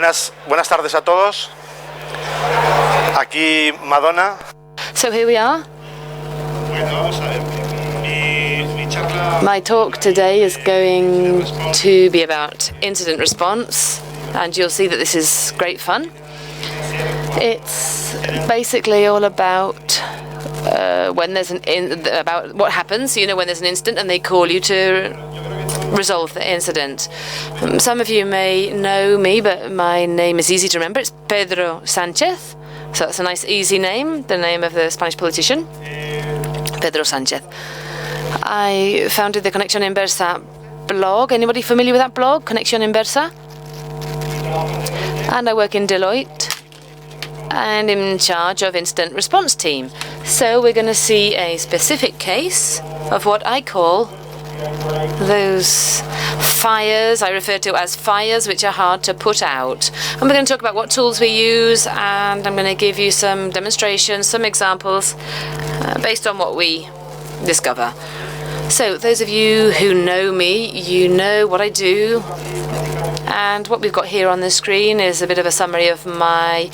Buenas tardes a todos. Aquí Madonna. So here we are. My talk today is going to be about incident response, and you'll see that this is great fun. It's basically all about when there's about what happens, when there's an incident and they call you to resolve the incident. Some of you may know me, but my name is easy to remember. It's Pedro Sánchez. So that's a nice, easy name, the name of the Spanish politician, Pedro Sánchez. I founded the Conexión Inversa blog. Anybody familiar with that blog, Conexión Inversa? And I work in Deloitte and in charge of incident response team. So we're going to see a specific case of what I call those fires, I refer to as fires, which are hard to put out. And we're going to talk about what tools we use, and I'm going to give you some demonstrations, some examples based on what we discover. So those of you who know me, you know what I do. And what we've got here on the screen is a bit of a summary of my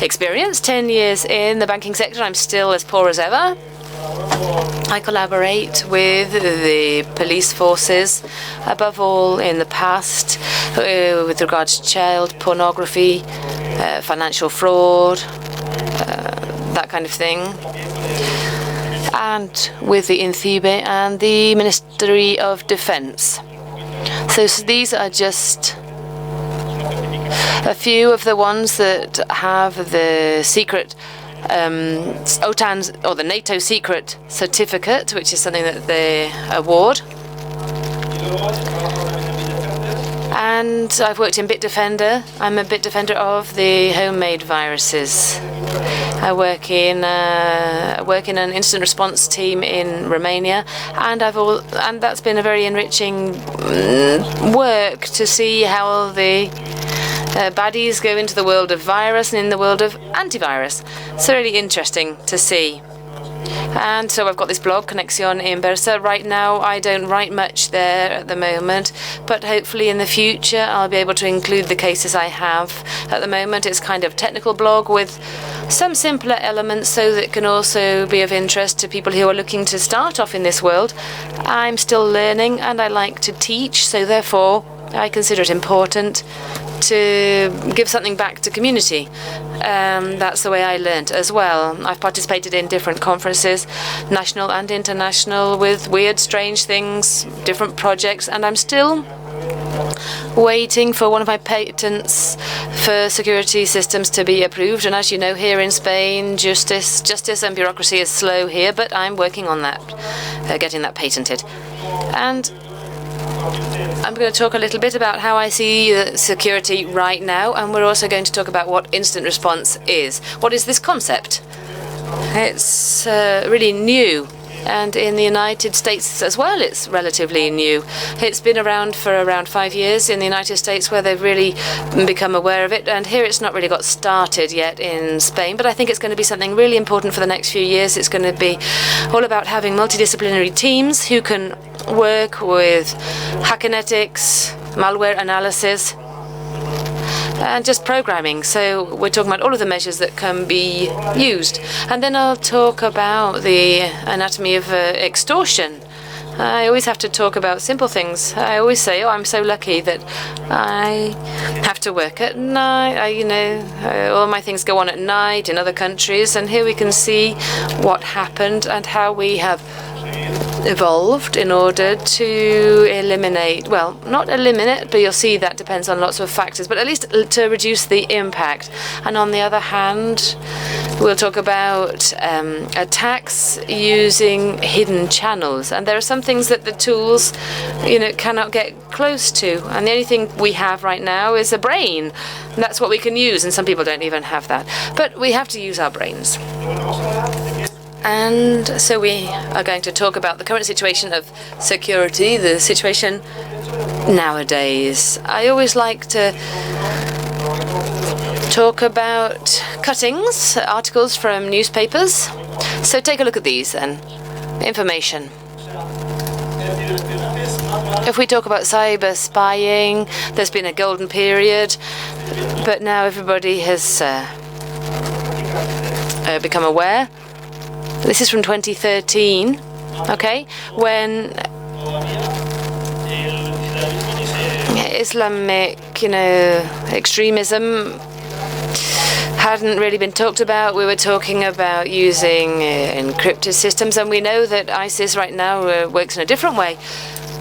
experience. 10 years in the banking sector, I'm still as poor as ever. I collaborate with the police forces, above all in the past, with regards to child pornography, financial fraud, that kind of thing, and with the INCIBE and the Ministry of Defense. So these are just a few of the ones that have the secret OTAN's or the NATO secret certificate, which is something that they award. And I've worked in Bitdefender. I'm a Bitdefender of the homemade viruses. I work in an incident response team in Romania, and that's been a very enriching work to see how the baddies go into the world of virus and in the world of antivirus. So really interesting to see. And so I've got this blog, Conexión Inversa. Right now I don't write much there at the moment, but hopefully in the future I'll be able to include the cases I have. At the moment it's kind of technical blog with some simpler elements, so that it can also be of interest to people who are looking to start off in this world. I'm still learning and I like to teach, so therefore I consider it important to give something back to community. That's the way I learned as well. I've participated in different conferences, national and international, with weird, strange things, different projects, and I'm still waiting for one of my patents for security systems to be approved. And as you know, here in Spain, justice and bureaucracy is slow here, but I'm working on that, getting that patented. And I'm going to talk a little bit about how I see security right now, and we're also going to talk about what incident response is. What is this concept? It's really new, and in the United States as well it's relatively new. It's been around for around 5 years in the United States, where they've really become aware of it, and here it's not really got started yet in Spain, but I think it's going to be something really important for the next few years. It's going to be all about having multidisciplinary teams who can work with hackinetics, malware analysis, and just programming. So we're talking about all of the measures that can be used. And then I'll talk about the anatomy of extortion. I always have to talk about simple things. I always say, I'm so lucky that I have to work at night. All my things go on at night in other countries, and here we can see what happened and how we have evolved in order to eliminate, well, not eliminate, but you'll see that depends on lots of factors, but at least to reduce the impact. And on the other hand, we'll talk about attacks using hidden channels. And there are some things that the tools, cannot get close to. And the only thing we have right now is a brain. And that's what we can use, and some people don't even have that. But we have to use our brains. And so we are going to talk about the current situation of security, the situation nowadays. I always like to talk about cuttings, articles from newspapers. So take a look at these then. Information. If we talk about cyber spying, there's been a golden period, but now everybody has become aware. This is from 2013, okay, when Islamic, extremism hadn't really been talked about. We were talking about using encrypted systems, and we know that ISIS right now works in a different way.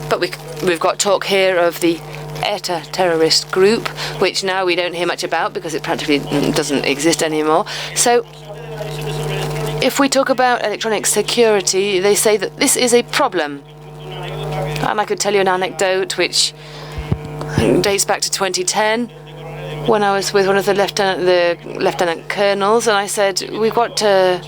But we've got talk here of the ETA terrorist group, which now we don't hear much about because it practically doesn't exist anymore. So if we talk about electronic security, they say that this is a problem. And I could tell you an anecdote which dates back to 2010, when I was with one of the lieutenant colonels, and I said, we've got to,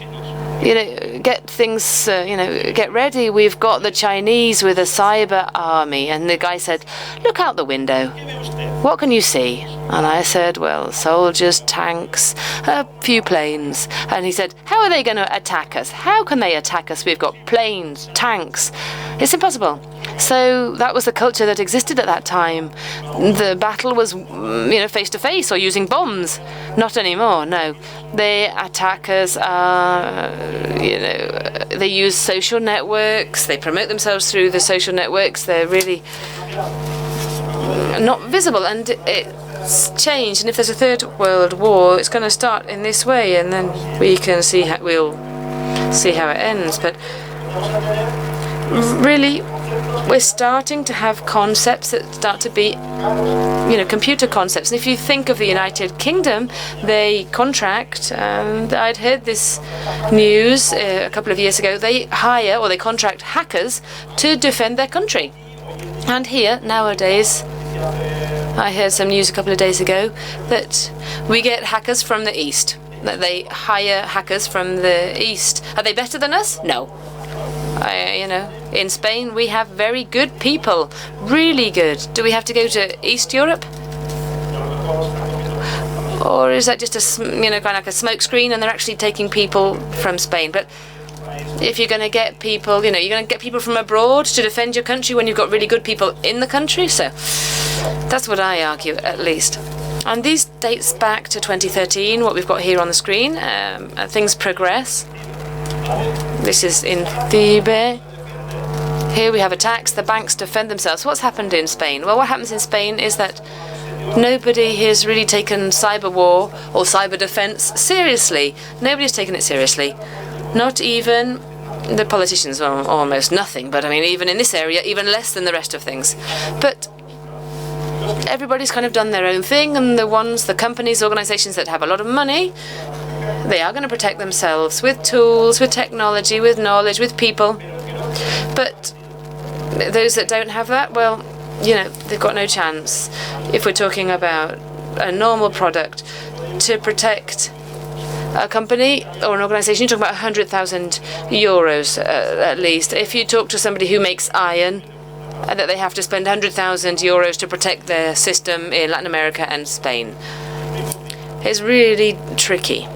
get things, get ready. We've got the Chinese with a cyber army. And the guy said, look out the window. What can you see? And I said, well, soldiers, tanks, a few planes. And he said, how are they going to attack us? How can they attack us? We've got planes, tanks. It's impossible. So that was the culture that existed at that time. The battle was, face to face or using bombs. Not anymore, no. The attackers are, they use social networks. They promote themselves through the social networks. They're really not visible, and it's changed. And if there's a third world war, it's going to start in this way, and then we'll see how it ends. But really, we're starting to have concepts that start to be, computer concepts. And if you think of the United Kingdom, they contract, and I'd heard this news a couple of years ago, they hire or they contract hackers to defend their country. And here, nowadays, I heard some news a couple of days ago that we get hackers from the East, that they hire hackers from the East. Are they better than us? No. In Spain, we have very good people, really good. Do we have to go to East Europe? Or is that just kind of like a smoke screen and they're actually taking people from Spain? But if you're going to get people, you're going to get people from abroad to defend your country when you've got really good people in the country. So that's what I argue, at least. And these dates back to 2013, what we've got here on the screen. Things progress. This is in Tiene. Here we have attacks. The banks defend themselves. What's happened in Spain? Well, what happens in Spain is that nobody has really taken cyber war or cyber defense seriously. Nobody's taken it seriously. Not even the politicians, well, almost nothing. But I mean, even in this area, even less than the rest of things. But everybody's kind of done their own thing, and the companies, organizations that have a lot of money, they are going to protect themselves with tools, with technology, with knowledge, with people. But those that don't have that, well, they've got no chance. If we're talking about a normal product, to protect a company or an organization, you're talking about 100,000 euros at least. If you talk to somebody who makes iron, that they have to spend 100,000 euros to protect their system in Latin America and Spain. It's really tricky.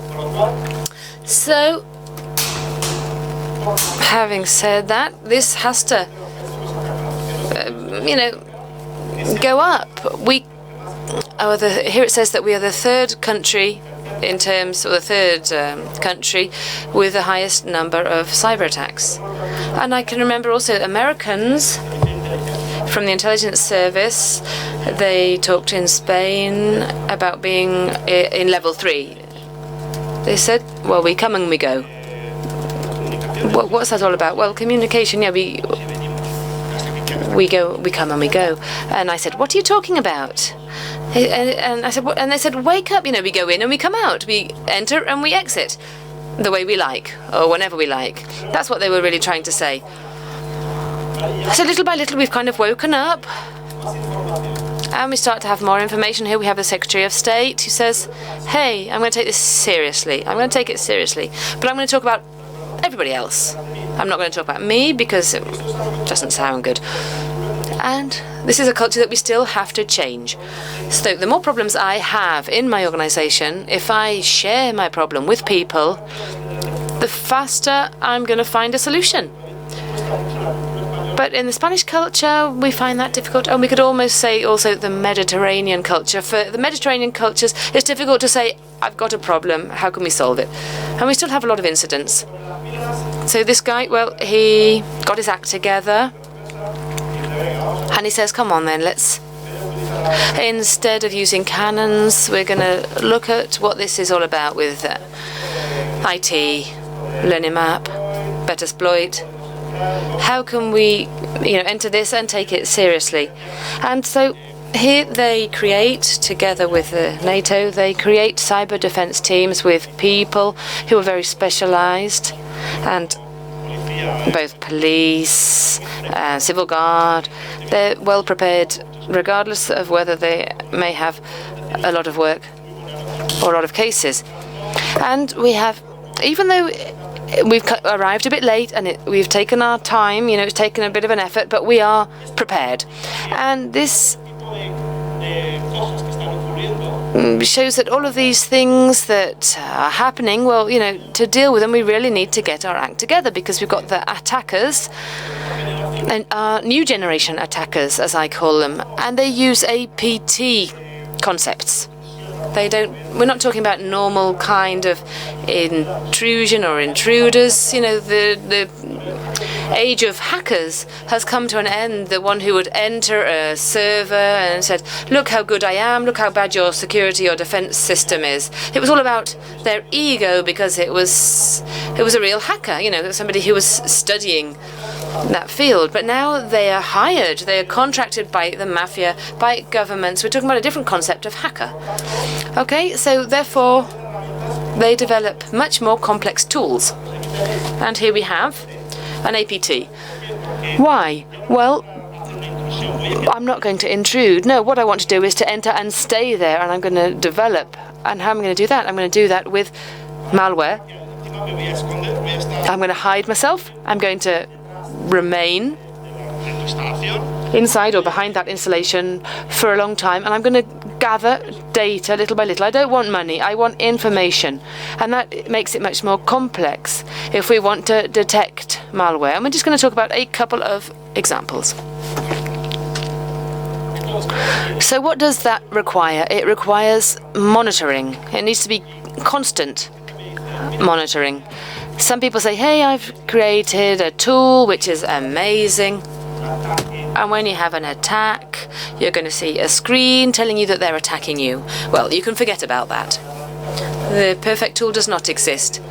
So, having said that, this has to, go up. Here it says that we are the third country in terms, or the third country with the highest number of cyber attacks. And I can remember also Americans from the intelligence service, they talked in Spain about being in level 3. They said, well, we come and we go. What's that all about? Well, communication, yeah, we come and we go. And I said, what are you talking about? And I said, what? And they said, wake up, we go in and we come out. We enter and we exit the way we like, or whenever we like. That's what they were really trying to say. So little by little, we've kind of woken up. And we start to have more information. Here we have the Secretary of State who says, hey, I'm going to take this seriously. I'm going to take it seriously. But I'm going to talk about everybody else. I'm not going to talk about me because it doesn't sound good. And this is a culture that we still have to change. So the more problems I have in my organization, if I share my problem with people, the faster I'm going to find a solution. But in the Spanish culture, we find that difficult. And we could almost say also the Mediterranean culture. For the Mediterranean cultures, it's difficult to say, I've got a problem, how can we solve it? And we still have a lot of incidents. So this guy, well, he got his act together. And he says, come on then, instead of using cannons, we're going to look at what this is all about with IT, Lenimap, Betasploit. How can we, enter this and take it seriously? And so here they create, together with NATO, they create cyber defense teams with people who are very specialized, and both police, civil guard, they're well prepared regardless of whether they may have a lot of work or a lot of cases. And we have, even though we've arrived a bit late and we've taken our time, it's taken a bit of an effort, but we are prepared. And this shows that all of these things that are happening, well, to deal with them, we really need to get our act together, because we've got the attackers, and new generation attackers, as I call them, and they use APT concepts. We're not talking about normal kind of intrusion or intruders. The age of hackers has come to an end. The one who would enter a server and said, look how good I am, look how bad your security or defense system is. It was all about their ego, because it was a real hacker, somebody who was studying that field. But now they are hired, they are contracted by the mafia, by governments. We're talking about a different concept of hacker. Okay, so therefore they develop much more complex tools. And here we have an APT. Why? Well, I'm not going to intrude. No, what I want to do is to enter and stay there, and I'm going to develop. And how am I going to do that? I'm going to do that with malware. I'm going to hide myself. I'm going to remain inside or behind that installation for a long time, and I'm going to gather data little by little. I don't want money, I want information, and that makes it much more complex if we want to detect malware. And we're just going to talk about a couple of examples. So what does that require? It requires monitoring. It needs to be constant monitoring. Some people say, hey, I've created a tool which is amazing. And when you have an attack, you're going to see a screen telling you that they're attacking you. Well, you can forget about that. The perfect tool does not exist.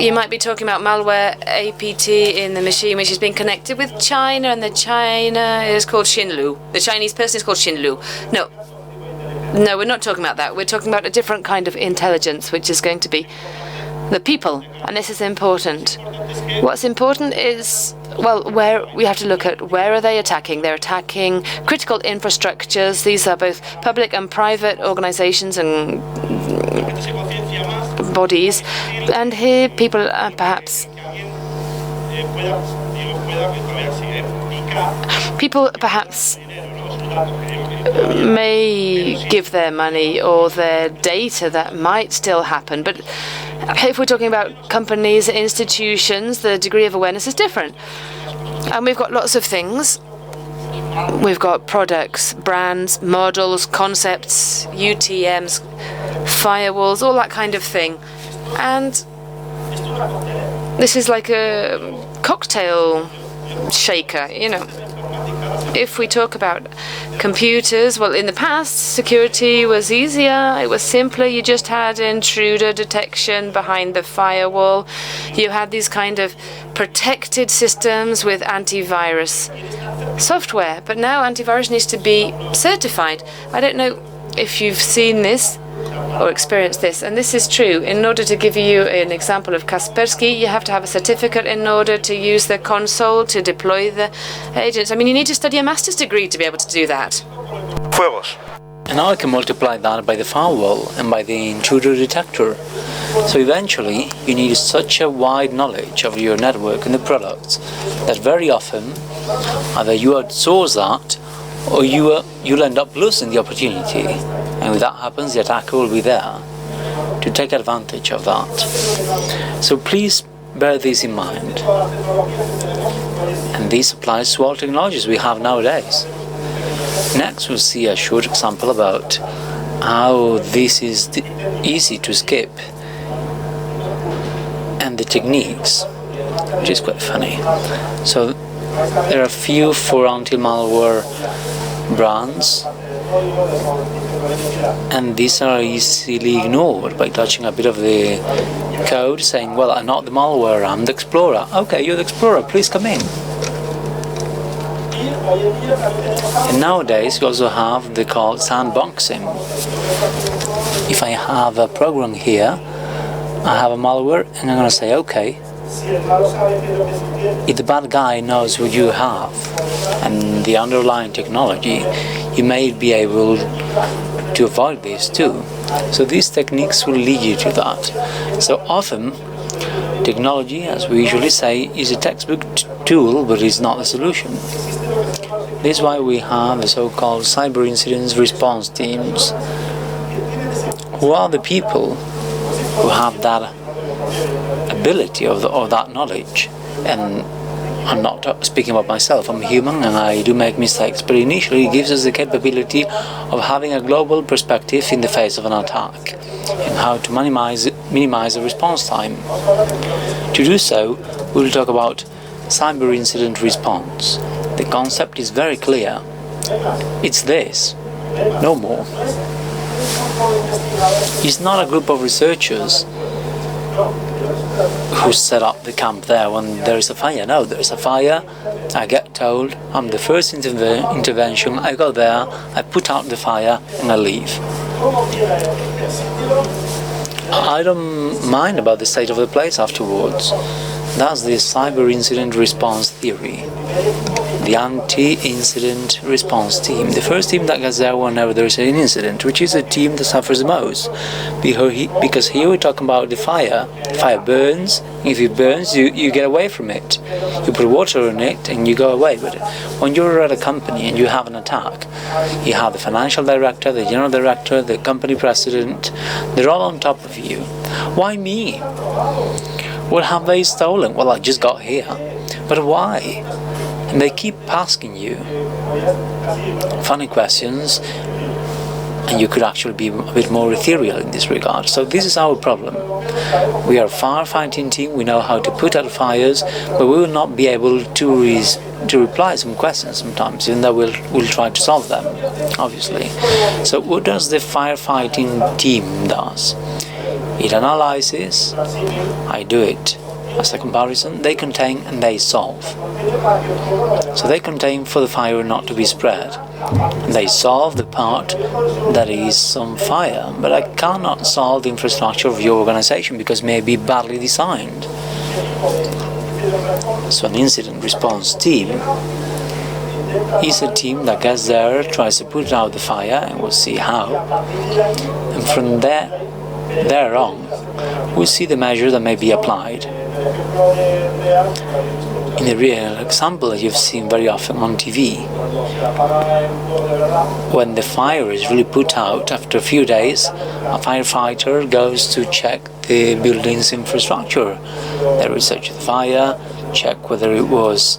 You might be talking about malware APT in the machine which is being connected with China, and the China is called Xinlu. The Chinese person is called Xinlu. No, we're not talking about that. We're talking about a different kind of intelligence, which is going to be the people, and this is important. What's important is, well, where we have to look at where are they attacking. They're attacking critical infrastructures. These are both public and private organizations and bodies, and here people are perhaps may give their money or their data. That might still happen, but if we're talking about companies, institutions, the degree of awareness is different. And we've got lots of things. We've got products, brands, models, concepts, UTMs, firewalls, all that kind of thing. And this is like a cocktail shaker, If we talk about computers, well, in the past, security was easier, it was simpler. You just had intruder detection behind the firewall. You had these kind of protected systems with antivirus software. But now antivirus needs to be certified. I don't know if you've seen this or experienced this, and this is true. In order to give you an example of Kaspersky, you have to have a certificate in order to use the console to deploy the agents. I mean, you need to study a master's degree to be able to do that. Fuegos. And now I can multiply that by the firewall and by the intruder detector. So eventually, you need such a wide knowledge of your network and the products that very often either you outsource that or you'll end up losing the opportunity. And when that happens, the attacker will be there to take advantage of that. So please bear this in mind. And this applies to all technologies we have nowadays. Next, we'll see a short example about how this is easy to skip, and the techniques, which is quite funny. So there are a few for anti-malware brands, and these are easily ignored by touching a bit of the code, saying, well, I'm not the malware, I'm the explorer. Okay, you're the explorer, please come in. And nowadays you also have the called sandboxing. If I have a program here, I have a malware, and I'm going to say, okay, if the bad guy knows what you have and the underlying technology, you may be able to avoid this too. So these techniques will lead you to that. So often technology, as we usually say, is a textbook tool, but it's not the solution. This is why we have the so-called cyber incidents response teams, who are the people who have that ability or that knowledge. And I'm not speaking about myself, I'm human and I do make mistakes, but initially it gives us the capability of having a global perspective in the face of an attack and how to minimize the response time. To do so, we'll talk about cyber incident response. The concept is very clear. It's this, no more. It's not a group of researchers who set up the camp there when there is a fire. No, there is a fire, I get told, I'm the first intervention, I go there, I put out the fire and I leave. I don't mind about the state of the place afterwards. That's the cyber incident response theory. The anti-incident response team. The first team that gets there whenever there is an incident, which is a team that suffers the most. Because here we're talking about the fire. The fire burns. If it burns, you get away from it. You put water on it and you go away. But when you're at a company and you have an attack, you have the financial director, the general director, the company president, they're all on top of you. Why me? What have they stolen? Well, I just got here. But why? And they keep asking you funny questions, and you could actually be a bit more ethereal in this regard. So this is our problem. We are a firefighting team, we know how to put out fires, but we will not be able to reply some questions sometimes, even though we'll try to solve them, obviously. So what does the firefighting team does? It analyzes, I do it. As a comparison, they contain and they solve. So they contain for the fire not to be spread. And they solve the part that is on fire. But I cannot solve the infrastructure of your organization because it may be badly designed. So an incident response team is a team that gets there, tries to put out the fire, and we'll see how. And from there on, we'll see the measure that may be applied. In the real example that you've seen very often on TV, when the fire is really put out, after a few days, a firefighter goes to check the building's infrastructure. They research the fire, check whether it was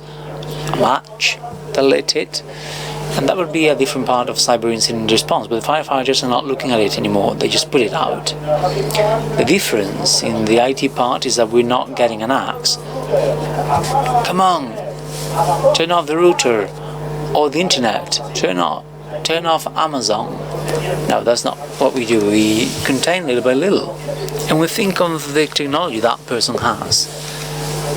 a match that lit it, and that would be a different part of cyber incident response, but the firefighters are not looking at it anymore, they just put it out. The difference in the IT part is that we're not getting an axe. Come on, turn off the router, or the internet, turn off Amazon. No, that's not what we do. We contain little by little, and we think of the technology that person has,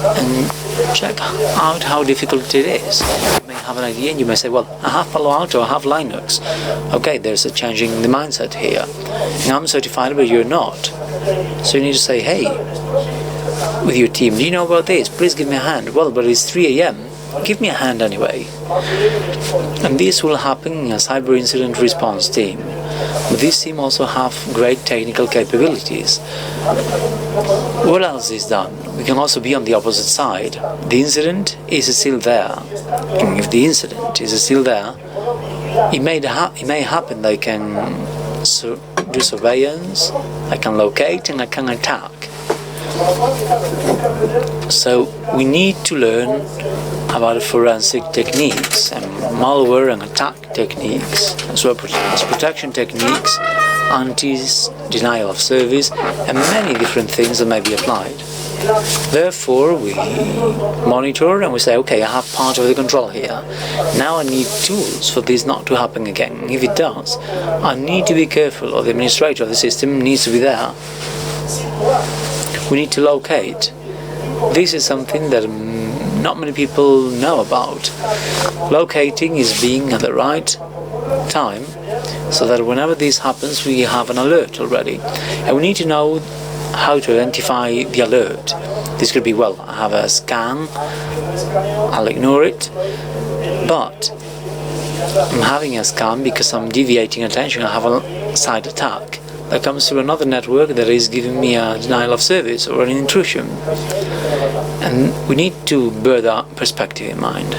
and check out how difficult it is. You may have an idea and you may say, well, I have Palo Alto, I have Linux. Okay, there's a change in the mindset here. And I'm certified, but you're not. So you need to say, hey, with your team, do you know about this? Please give me a hand. Well, but it's 3 a.m. Give me a hand anyway. And this will happen in a cyber incident response team. But this team also have great technical capabilities. What else is done? We can also be on the opposite side. The incident is still there. And if the incident is still there, it may happen that I can do surveillance, I can locate, and I can attack. So we need to learn about forensic techniques and malware and attack techniques, as well as protection techniques, antis, denial of service, and many different things that may be applied. Therefore, we monitor and we say, okay, I have part of the control here. Now I need tools for this not to happen again. If it does, I need to be careful, or the administrator of the system needs to be there. We need to locate. This is something that not many people know about. Locating is being at the right time, so that whenever this happens, we have an alert already. And we need to know how to identify the alert. This could be, well, I have a scan, I'll ignore it, but I'm having a scan because I'm deviating attention, I have a side attack that comes through another network that is giving me a denial of service or an intrusion. And we need to bear that perspective in mind.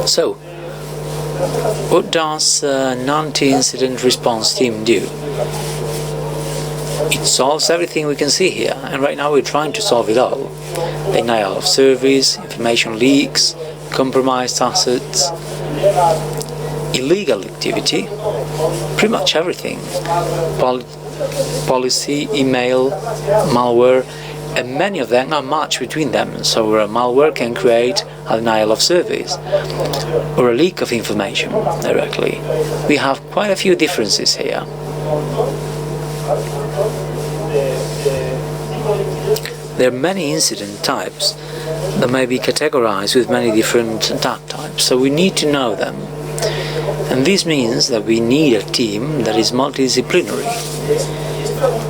So, what does an anti-incident response team do? It solves everything we can see here, and right now we're trying to solve it all. Denial of service, information leaks, compromised assets, illegal activity, pretty much everything. Policy, email, malware, and many of them are matched between them, so a malware can create a denial of service or a leak of information directly. We have quite a few differences here. There are many incident types that may be categorized with many different attack types, so we need to know them. And this means that we need a team that is multidisciplinary,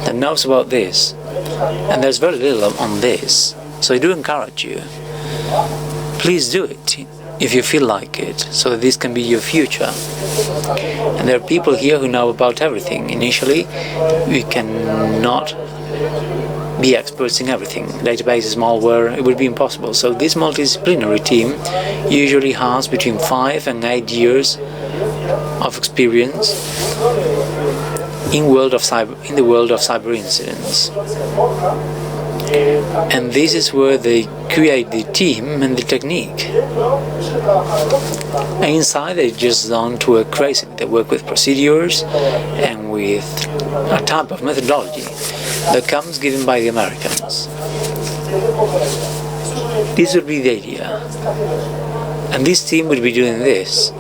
that knows about this. And there's very little on this, so I do encourage you. Please do it if you feel like it, so that this can be your future. And there are people here who know about everything. Initially, we cannot be experts in everything. Databases, malware, it would be impossible. So this multidisciplinary team usually has between 5 and 8 years of experience in the world of cyber incidents. And this is where they create the team and the technique. And inside they just don't work crazy. They work with procedures and with a type of methodology that comes given by the Americans. This would be the idea. And this team would be doing this.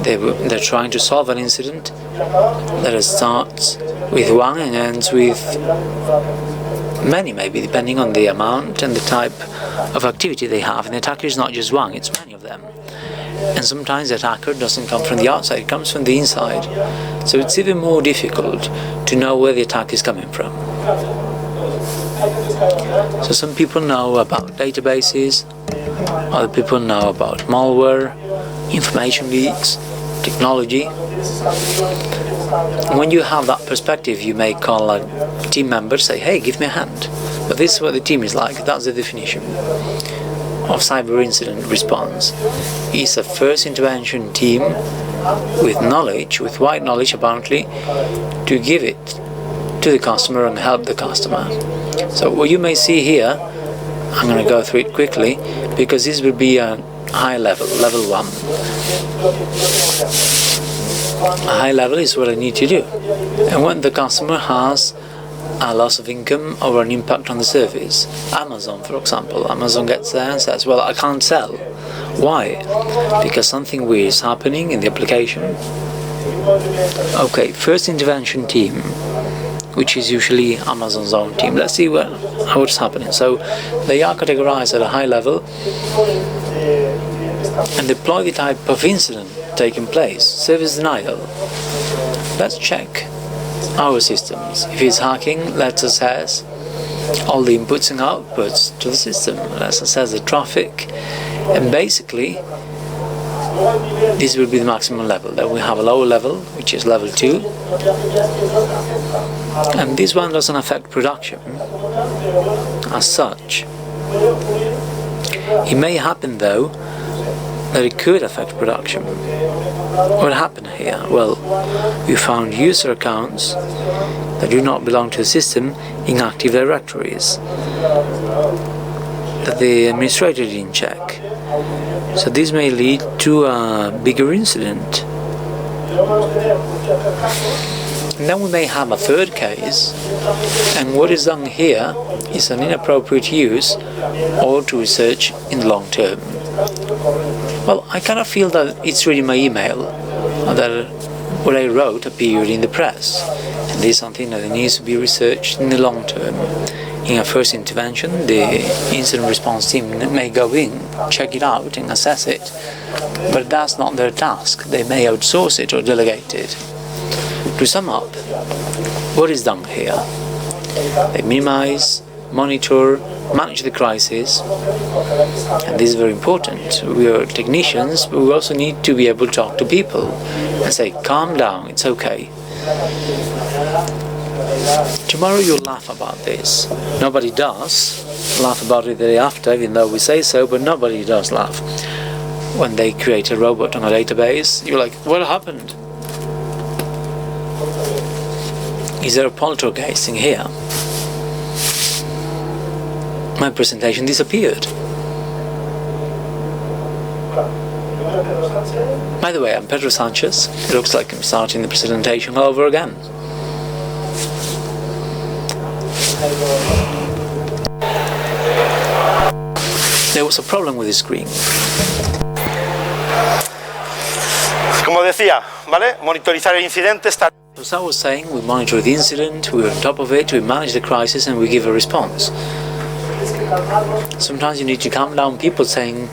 They're trying to solve an incident that starts with one and ends with many, maybe, depending on the amount and the type of activity they have. And the attacker is not just one, it's many of them. And sometimes the attacker doesn't come from the outside, it comes from the inside. So it's even more difficult to know where the attack is coming from. So some people know about databases, other people know about malware, information leaks, technology. When you have that perspective, you may call a team member, say, hey, give me a hand. But this is what the team is like. That's the definition of cyber incident response. It's a first intervention team with knowledge, with wide knowledge apparently, to give it to the customer and help the customer. So what you may see here, I'm going to go through it quickly, because this will be a high level, level 1. A high level is what I need to do. And when the customer has a loss of income or an impact on the service, Amazon, for example, Amazon gets there and says, well, I can't sell. Why? Because something weird is happening in the application. Okay, first intervention team, which is usually Amazon's own team. Let's see what's happening. So they are categorized at a high level and deploy the type of incident taking place. Service denial. Let's check our systems. If it's hacking, let's assess all the inputs and outputs to the system. Let's assess the traffic, and basically this will be the maximum level. Then we have a lower level, which is level 2, and this one doesn't affect production as such. It may happen though that it could affect production. What happened here? Well, we found user accounts that do not belong to the system in active directories that the administrator didn't check. So this may lead to a bigger incident. And then we may have a third case, and what is done here is an inappropriate use or to research in the long term. Well, I kind of feel that it's reading my email, that what I wrote appeared in the press, and this is something that needs to be researched in the long term. In a first intervention, the incident response team may go in, check it out and assess it, but that's not their task. They may outsource it or delegate it. To sum up, what is done here? They minimize, monitor, manage the crisis, and this is very important. We are technicians, but we also need to be able to talk to people and say, calm down, it's okay. Tomorrow you'll laugh about this. Nobody does laugh about it the day after, even though we say so, but nobody does laugh. When they create a robot on a database, you're like, what happened? Is there a poltergeist in here? My presentation disappeared. By the way, I'm Pedro Sánchez. It looks like I'm starting the presentation all over again. There was a problem with the screen. Como decía, ¿vale? Monitorizar el incidente, estar... As I was saying, we monitor the incident, we're on top of it, we manage the crisis, and we give a response. Sometimes you need to calm down people saying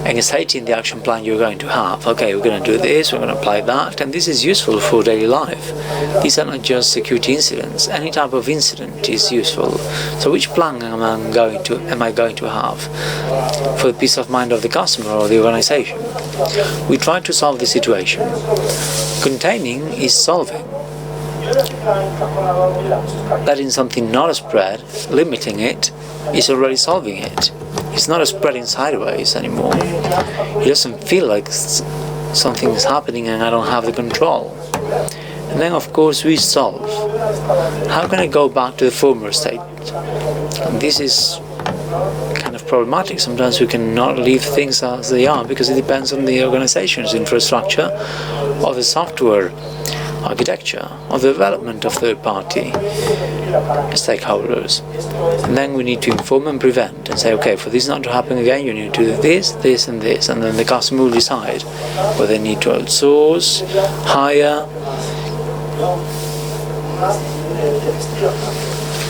and stating the action plan you're going to have. Okay, we're going to do this, we're going to apply that, and this is useful for daily life. These are not just security incidents. Any type of incident is useful. So which plan am I going to have for the peace of mind of the customer or the organization? We try to solve the situation. Containing is solving. Letting something not spread, limiting it, is already solving it. It's not spreading sideways anymore. It doesn't feel like something is happening and I don't have the control. And then of course we solve. How can I go back to the former state? And this is kind of problematic. Sometimes we cannot leave things as they are because it depends on the organization's infrastructure or the software architecture or the development of third-party stakeholders. And then we need to inform and prevent and say, okay, for this not to happen again, you need to do this, this and this, and then the customer will decide whether they need to outsource, hire,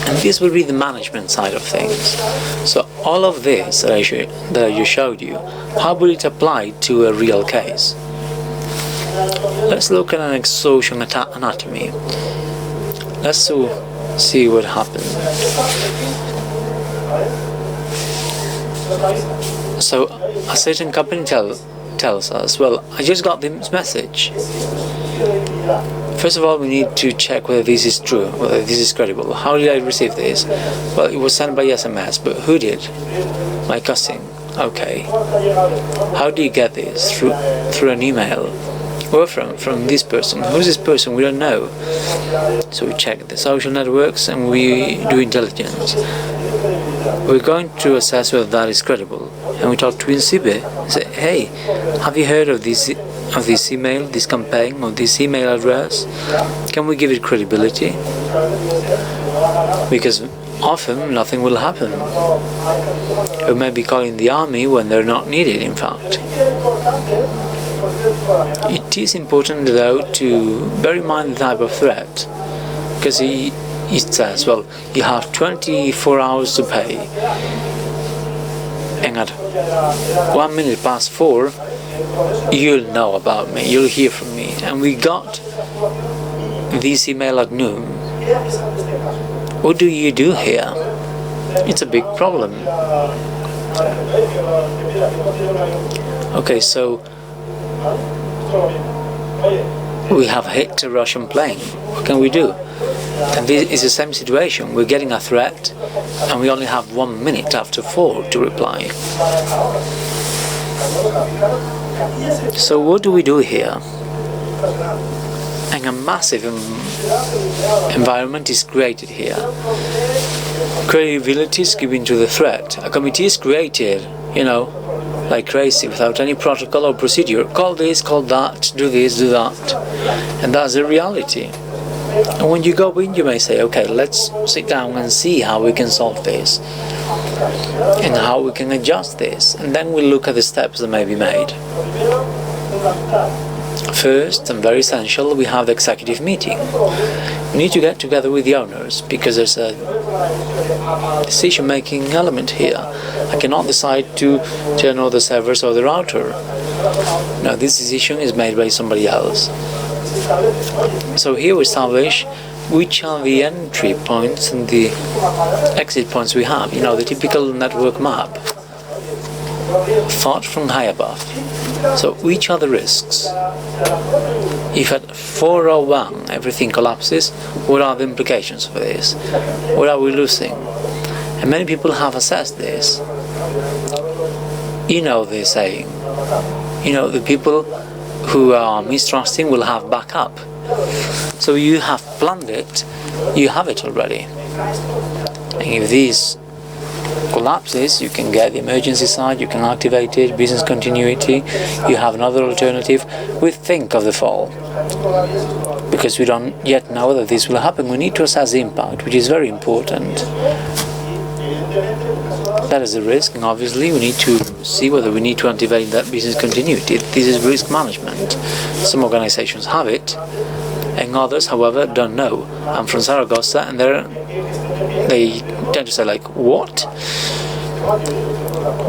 and this will be the management side of things. So all of this that I just showed you, how will it apply to a real case? Let's look at an exhaustion anatomy. Let's see what happened. So a certain company tells us, well, I just got this message. First of all, we need to check whether this is true, whether this is credible. How did I receive this? Well, it was sent by SMS, but who did? My cousin. Okay. How do you get this? Through an email? Or from this person. Who's this person? We don't know. So we check the social networks and we do intelligence. We're going to assess whether that is credible. And we talk to Insibe and say, hey, have you heard of this email, this campaign, or this email address? Can we give it credibility? Because often nothing will happen. We may be calling the army when they're not needed, in fact. It is important, though, to bear in mind the type of threat, because it says, well, you have 24 hours to pay, and at 1 minute past 4, you'll know about me, you'll hear from me, and we got this email at noon. What do you do here? It's a big problem. Okay, so we have hit a Russian plane. What can we do? And this is the same situation. We're getting a threat and we only have 1 minute after 4 to reply. So what do we do here? and a massive environment is created here. Credibility is given to the threat. A committee is created, like crazy, without any protocol or procedure. Call this, call that, do this, do that. And that's the reality. And when you go in, you may say, okay, let's sit down and see how we can solve this and how we can adjust this. And then we'll look at the steps that may be made. First, and very essential, we have the executive meeting. We need to get together with the owners because there's a decision-making element here. I cannot decide to turn on the servers or the router. No, this decision is made by somebody else. So here we establish which are the entry points and the exit points we have. The typical network map, thought from high above. So which are the risks? If at 4:01 everything collapses, what are the implications for this? What are we losing? And many people have assessed this. The saying. The people who are mistrusting will have backup. So you have planned it, you have it already. And if this collapses, you can get the emergency side, you can activate it, business continuity, you have another alternative. We think of the fall. Because we don't yet know that this will happen, we need to assess the impact, which is very important. That is the risk, and obviously we need to see whether we need to activate that business continuity. This is risk management. Some organizations have it, and others, however, don't know. I'm from Zaragoza, and they tend to say, what?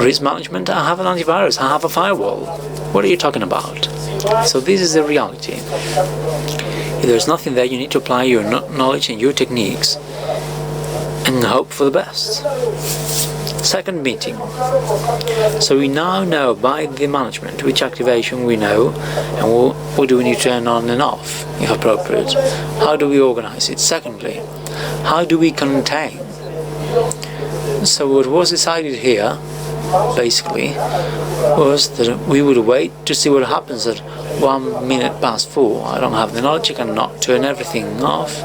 Risk management? I have an antivirus, I have a firewall. What are you talking about? So this is the reality. If there's nothing there, you need to apply your knowledge and your techniques and hope for the best. Second meeting. So we now know by the management which activation we know and what do we need to turn on and off if appropriate. How do we organize it? Secondly, how do we contain? So what was decided here basically was that we would wait to see what happens at 1 minute past 4. I don't have the knowledge, I cannot turn everything off,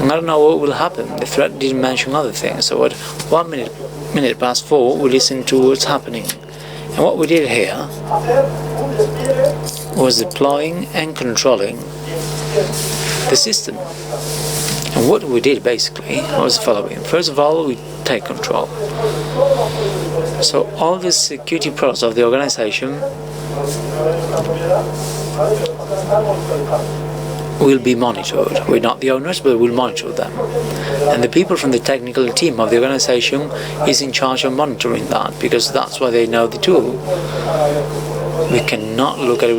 and I don't know what will happen. The threat didn't mention other things, so at 1 minute past 4 we listen to what's happening. And what we did here was deploying and controlling the system. And what we did basically was the following. First of all, we take control. So all the security products of the organization will be monitored. We're not the owners, but we'll monitor them. And the people from the technical team of the organization is in charge of monitoring that, because that's why they know the tool. We cannot look at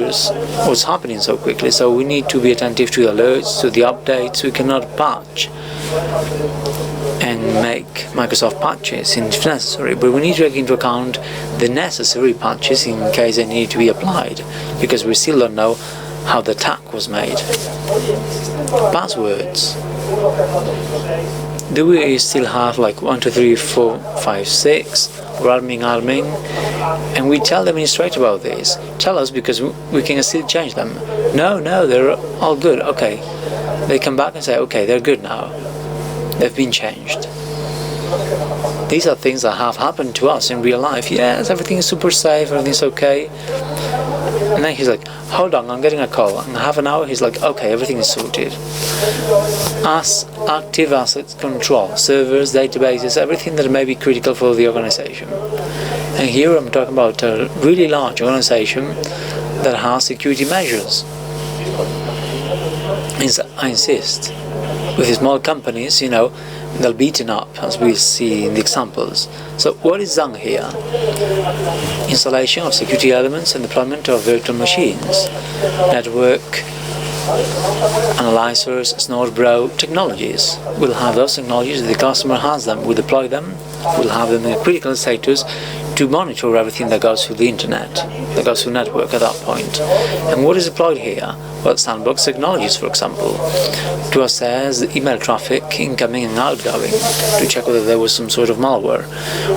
what's happening so quickly, so we need to be attentive to the alerts, to the updates. We cannot patch and make Microsoft patches if necessary, but we need to take into account the necessary patches in case they need to be applied, because we still don't know how the attack was made. Passwords. Do we still have 1, 2, 3, 4, 5, 6, or arming, and we tell the administrator about this. Tell us, because we can still change them. No, they're all good. Okay, they come back and say, okay, they're good now, they've been changed. These are things that have happened to us in real life. Yes, everything is super safe, everything's okay. And then he's like, hold on, I'm getting a call. In half an hour, he's like, okay, everything is sorted. Active asset control, servers, databases, everything that may be critical for the organization. And here I'm talking about a really large organization that has security measures. I insist. With the small companies, they'll be eaten up, as we see in the examples. So what is done here? Installation of security elements and deployment of virtual machines, network analyzers, Snowbro technologies. We'll have those technologies, the customer has them, we'll deploy them, we'll have them in a critical status to monitor everything that goes through the internet, that goes through network at that point. And what is deployed here? well, sandbox technologies, for example, to assess email traffic incoming and outgoing, to check whether there was some sort of malware.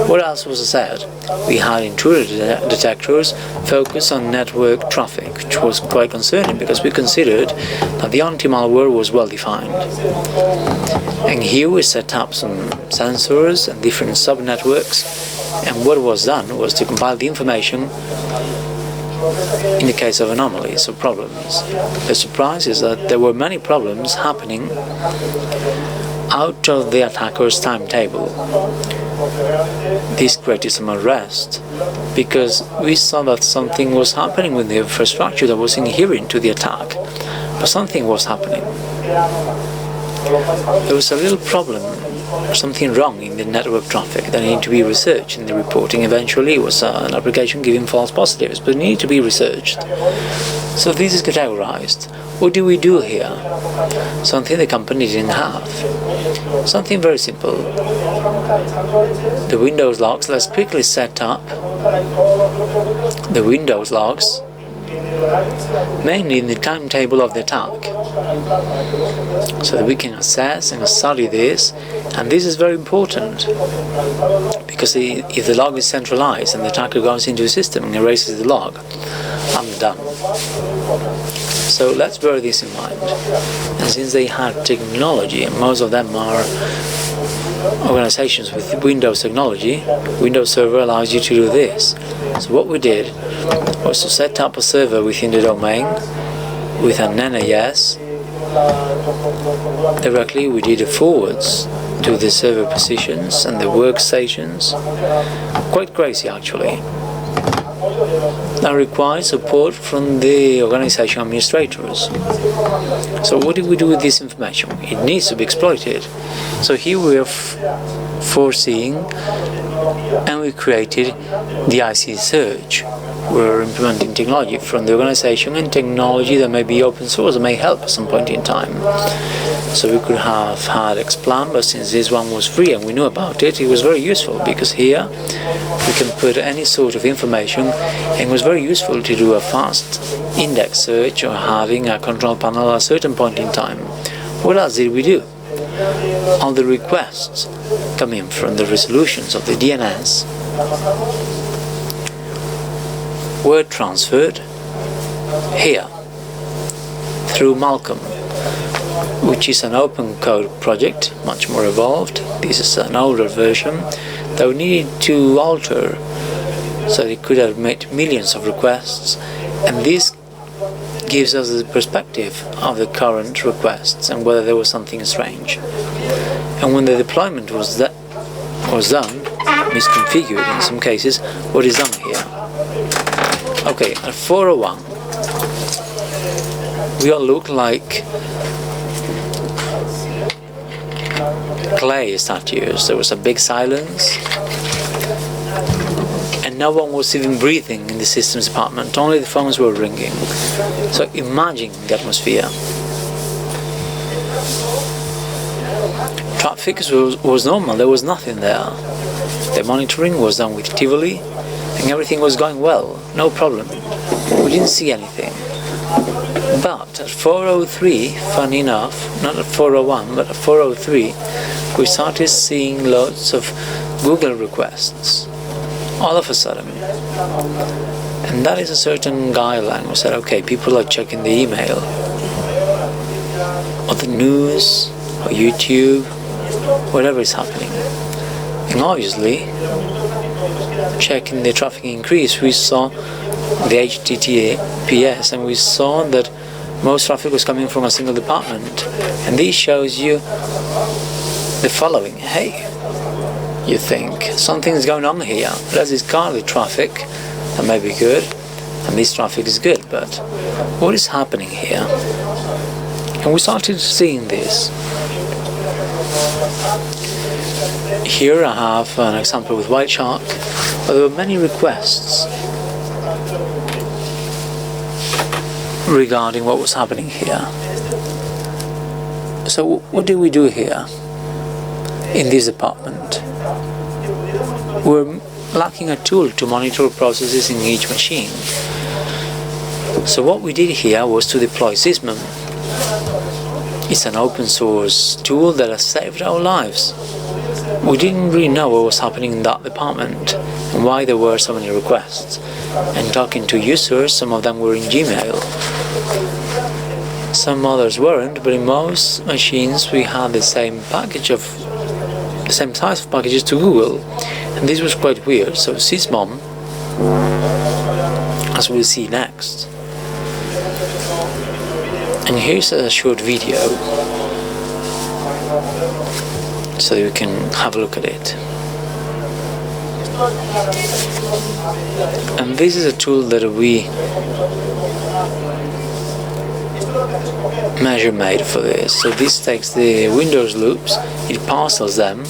What else was said? We had intruder detectors focused on network traffic, which was quite concerning because we considered that the anti-malware was well defined. And here we set up some sensors and different sub-networks, and what was done was to compile the information in the case of anomalies or problems. The surprise is that there were many problems happening out of the attacker's timetable. This created some unrest because we saw that something was happening with the infrastructure that was inherent to the attack, but something was happening. There was a little problem, something wrong in the network traffic that needed to be researched, and the reporting eventually was an application giving false positives, but it needed to be researched. So this is categorized. What do we do here? Something the company didn't have. Something very simple. The Windows logs, let's quickly set up the Windows logs, mainly in the timetable of the attack, so that we can assess and study this. And this is very important because if the log is centralized and the attacker goes into the system and erases the log, I'm done. So let's bear this in mind. And since they had technology, and most of them are organizations with Windows technology, Windows Server allows you to do this. So what we did was to set up a server within the domain with an NAS. Directly we did the forwards to the server positions and the workstations. Quite crazy actually. That requires support from the organization administrators. So what did we do with this information? It needs to be exploited. So here we are foreseeing, and we created the IC search. We're implementing technology from the organization and technology that may be open source, that may help at some point in time. So we could have had Explan, but since this one was free and we knew about it, it was very useful because here we can put any sort of information, and it was very useful to do a fast index search or having a control panel at a certain point in time. What else did we do? All the requests coming from the resolutions of the DNS were transferred here through Malcolm, which is an open code project, much more evolved. This is an older version that we needed to alter so it could have made millions of requests, and this gives us the perspective of the current requests and whether there was something strange. And when the deployment was done, misconfigured in some cases, what is done here? Okay, at 401 we all look like clay statues. There was a big silence, and no one was even breathing in the systems department, only the phones were ringing. So imagine the atmosphere. Traffic was normal, there was nothing there. The monitoring was done with Tivoli, and everything was going well, no problem. We didn't see anything. But at 4:03, funny enough, not at 4:01, but at 4:03, we started seeing lots of Google requests, all of a sudden. And that is a certain guideline. We said, okay, people are checking the email, or the news, or YouTube, whatever is happening. And obviously, checking the traffic increase, we saw the HTTPS, and we saw that most traffic was coming from a single department. And this shows you the following. Hey, you think something's going on here. Let's discard the traffic. That may be good, and this traffic is good, but what is happening here? And we started seeing this. Here I have an example with White Shark, but there were many requests regarding what was happening here. So what do we do here in this department? We're lacking a tool to monitor processes in each machine. So what we did here was to deploy Sysmon. It's an open source tool that has saved our lives. We didn't really know what was happening in that department and why there were so many requests. And talking to users, some of them were in Gmail. Some others weren't, but in most machines we had the same size of packages to Google. And this was quite weird. So Sysmon, as we'll see next. And here's a short video so you can have a look at it. And this is a tool that we made for this. So this takes the Windows loops, it parcels them,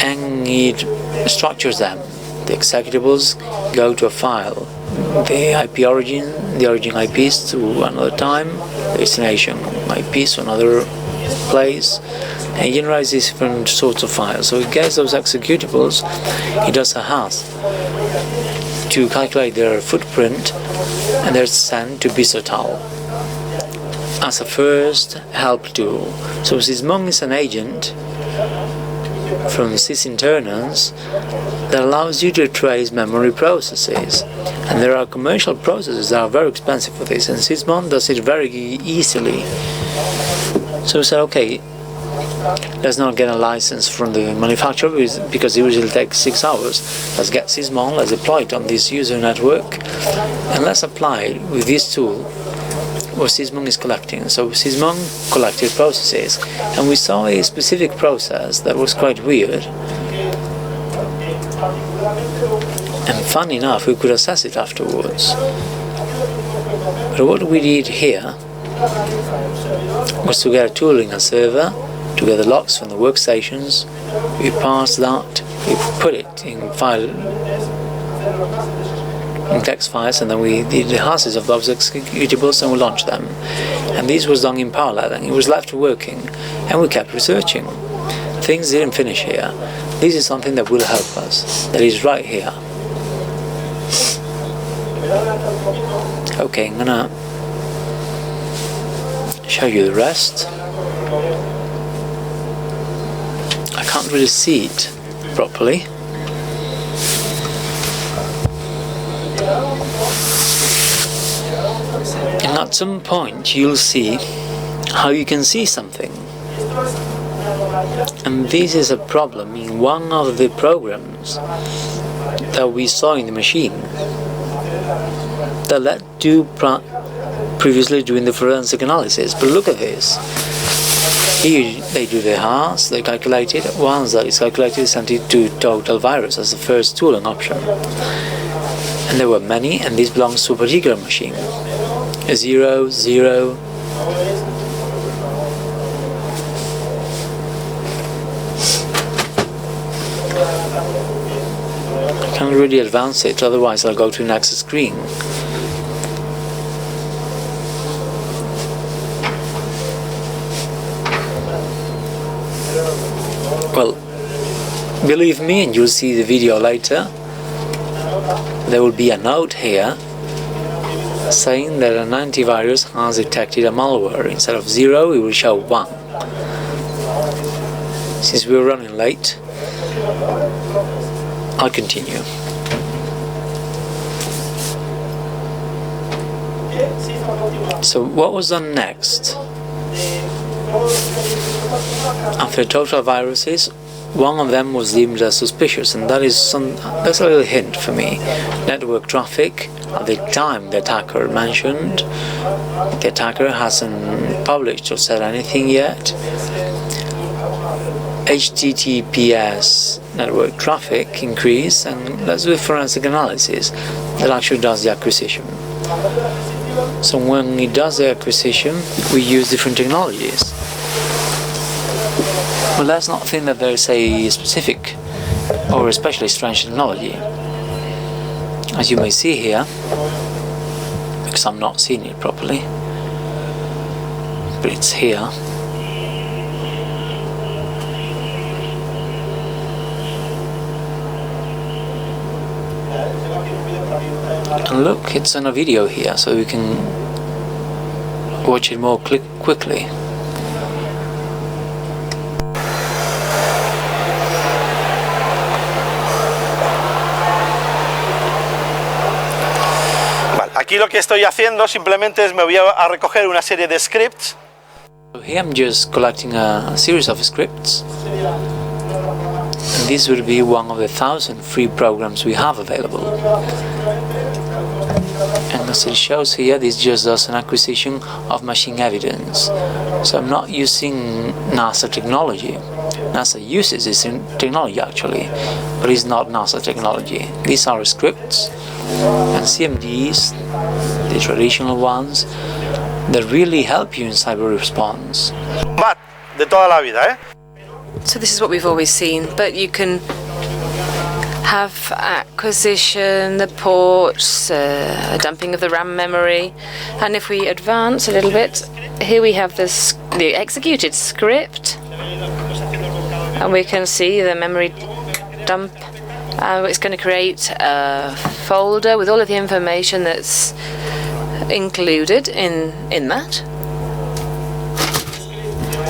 and it structures them. The executables go to a file. The origin IPs to another time, the destination IPs to another place, and it generates these different sorts of files. So it gets those executables, it does a hash to calculate their footprint, and they're sent to Bisotal as a first help tool. So Sysmon is an agent from sysinternals that allows you to trace memory processes, and there are commercial processes that are very expensive for this, and Sysmon does it very easily. So we said, okay, let's not get a license from the manufacturer because it usually takes 6 hours. Let's get Sysmon, let's deploy it on this user network, and let's apply it with this tool what Sysmon is collecting. So Sysmon collected processes, and we saw a specific process that was quite weird. And funny enough, we could assess it afterwards. But what we did here was to get a tool in a server, to get the logs from the workstations, we parsed that, we put it in text files, and then we did the hashes of those executables and we launched them. And this was done in parallel, and it was left working, and we kept researching. Things didn't finish here. This is something that will help us, that is right here. Okay, I'm gonna show you the rest. I can't really see it properly. And at some point you'll see how you can see something. And this is a problem in one of the programs that we saw in the machine that led to previously doing the forensic analysis. But look at this. Here they do the hash, they calculate it. Once that is calculated, send it to total virus as the first tooling option. And there were many, and this belongs to a particular machine. 0, 0. I can't really advance it, otherwise I'll go to next screen. Well, believe me, and you'll see the video later, there will be a note here saying that an antivirus has detected a malware. Instead of 0, it will show 1. Since we're running late, I'll continue. So what was done next? After total viruses, one of them was deemed as suspicious, and that's a little hint for me. Network traffic. At the time the attacker mentioned, the attacker hasn't published or said anything yet. HTTPS network traffic increase, and let's do a forensic analysis that actually does the acquisition. So when it does the acquisition, we use different technologies. Well, let's not think that there is a specific or especially strange technology. As you may see here, because I'm not seeing it properly, but it's here. And look, it's on a video here, so we can watch it more quickly. Aquí lo que estoy haciendo simplemente es me voy a recoger una serie de scripts. So here I'm just collecting a series of scripts. And this will be one of the 1,000 free programs we have available. And as it shows here, this just does an acquisition of machine evidence. So I'm not using NASA technology. NASA uses this technology actually, but it's not NASA technology. These are scripts and CMDs, the traditional ones, that really help you in cyber response. But de toda la vida, ¿eh? So this is what we've always seen, but you can have acquisition, the ports, a dumping of the RAM memory, and if we advance a little bit, here we have this the executed script, and we can see the memory dump. It's going to create a folder with all of the information that's included in that.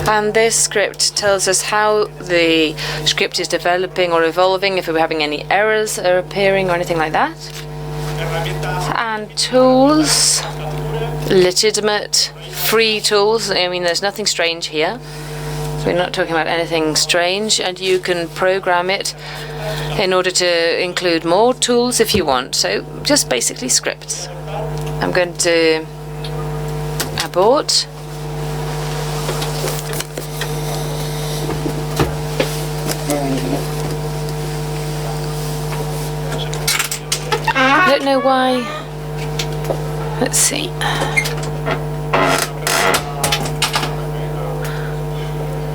And this script tells us how the script is developing or evolving, if we're having any errors are appearing or anything like that. And tools, legitimate, free tools. I mean, there's nothing strange here. We're not talking about anything strange, and you can program it in order to include more tools if you want. So just basically scripts. I'm going to abort. I don't know why. Let's see.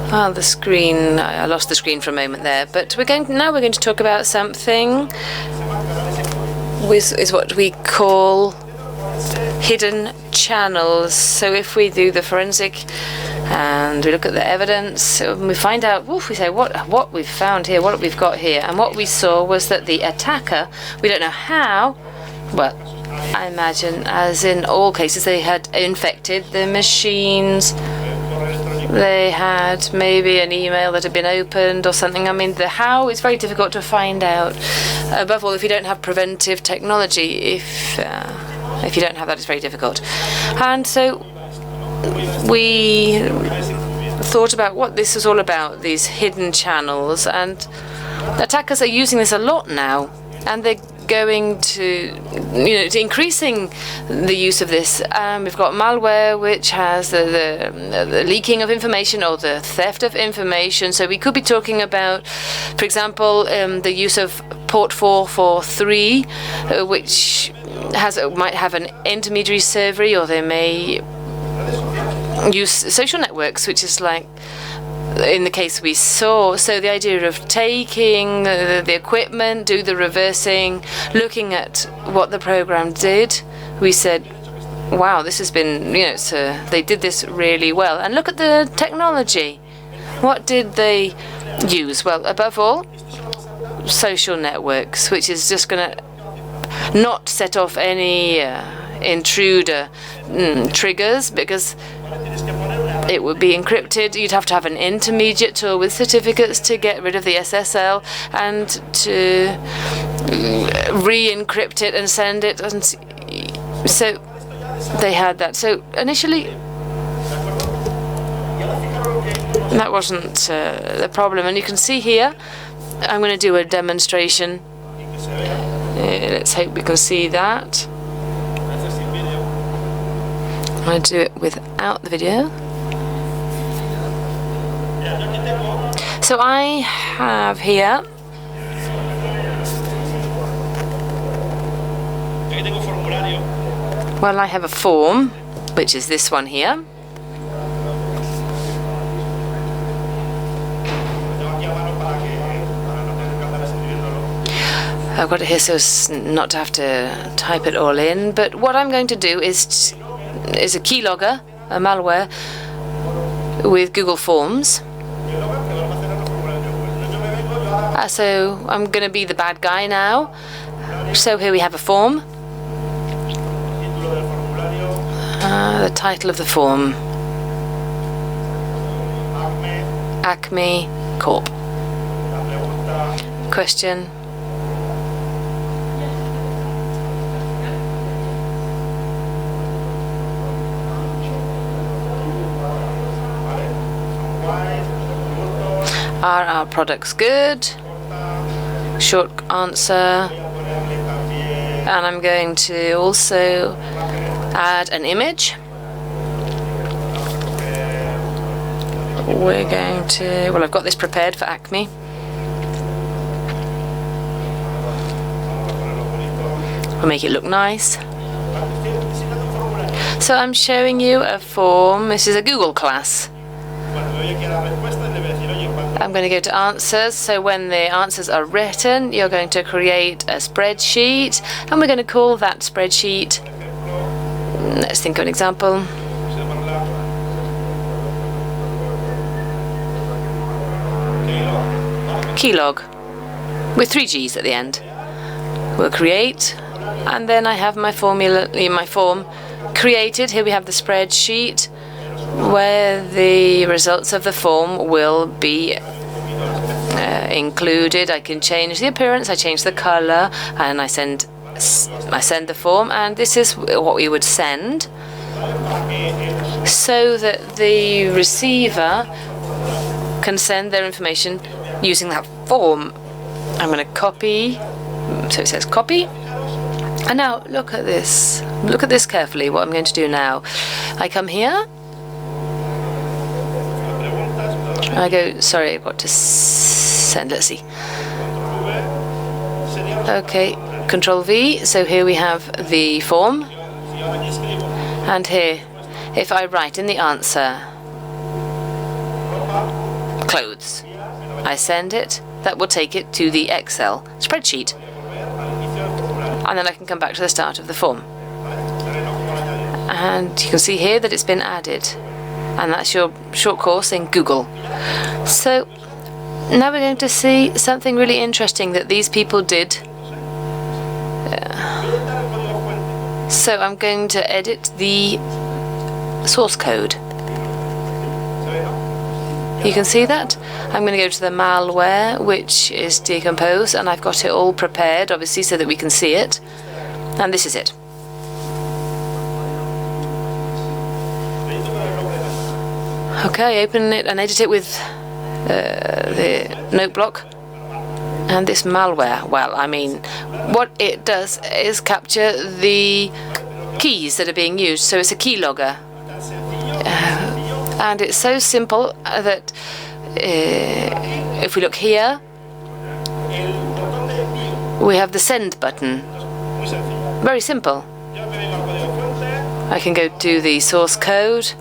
Ah, the screen. I lost the screen for a moment there. But we're going to talk about something. Is what we call hidden channels. So if we do the forensic and we look at the evidence, we find out, we say what we've found here, what we've got here, and what we saw was that the attacker, we don't know how, well, I imagine, as in all cases, they had infected the machines. They had maybe an email that had been opened or something. I mean, the how is very difficult to find out. Above all, if you don't have preventive technology, if you don't have that, it's very difficult. And so we thought about what this was all about, these hidden channels, and attackers are using this a lot now, and they're going to, to increasing the use of this. We've got malware, which has the leaking of information or the theft of information. So we could be talking about, for example, the use of port 443, which might have an intermediary server, or they may use social networks, which is like in the case we saw. So the idea of taking the equipment, do the reversing, looking at what the program did, we said, wow, this has been, they did this really well. And look at the technology. What did they use? Well, above all, social networks, which is just going to not set off any intruder triggers, because it would be encrypted. You'd have to have an intermediate tool with certificates to get rid of the SSL and to re-encrypt it and send it. And so they had that. So initially, that wasn't the problem. And you can see here, I'm going to do a demonstration. Let's hope we can see that. I'm going to do it without the video. So I have here I have a form, which is this one here. I've got it here so as not to have to type it all in, but what I'm going to do is a keylogger, a malware, with Google Forms. So I'm going to be the bad guy now. So here we have a form. The title of the form. Acme Corp. Question. Are our products good? Short answer. And I'm going to also add an image. We're going to, well, I've got this prepared for Acme. We'll make it look nice. So I'm showing you a form. This is a Google class. I'm going to go to answers. So when the answers are written, you're going to create a spreadsheet, and we're going to call that spreadsheet, let's think of an example. Keylog, with 3 G's at the end. We'll create, and then I have my formula, my form created. Here we have the spreadsheet where the results of the form will be included. I can change the appearance, I change the color, and I send the form, and this is what we would send so that the receiver can send their information using that form. I'm going to copy, so it says copy. And now look at this. Look at this carefully, what I'm going to do now. I come here. I go, sorry, I've got to send, let's see. Okay, Control V, so here we have the form. And here, if I write in the answer, clothes, I send it, that will take it to the Excel spreadsheet. And then I can come back to the start of the form. And you can see here that it's been added. And that's your short course in Google. So now we're going to see something really interesting that these people did. So I'm going to edit the source code. You can see that. I'm going to go to the malware, which is decomposed, and I've got it all prepared, obviously, so that we can see it. And this is it. Okay, open it and edit it with the note block. And this malware, well, I mean, what it does is capture the keys that are being used. So it's a keylogger. And it's so simple that if we look here, we have the send button. Very simple. I can go to the source code.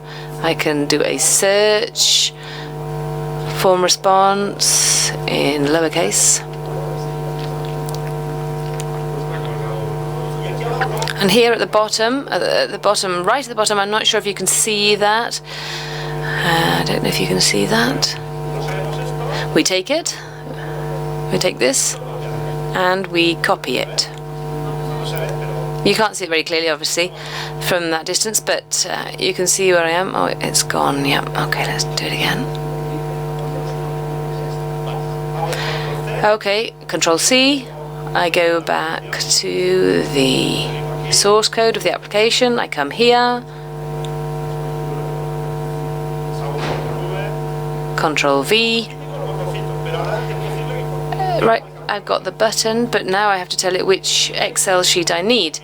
I can do a search, form response in lowercase. And here at the bottom, right at the bottom, I'm not sure if you can see that. I don't know if you can see that. We take it, we take this, and we copy it. You can't see it very clearly, obviously, from that distance, but you can see where I am. Oh, it's gone. Yeah. Okay, let's do it again. Okay, Control C. I go back to the source code of the application. I come here. Control V. Right. I've got the button, but now I have to tell it which Excel sheet I need.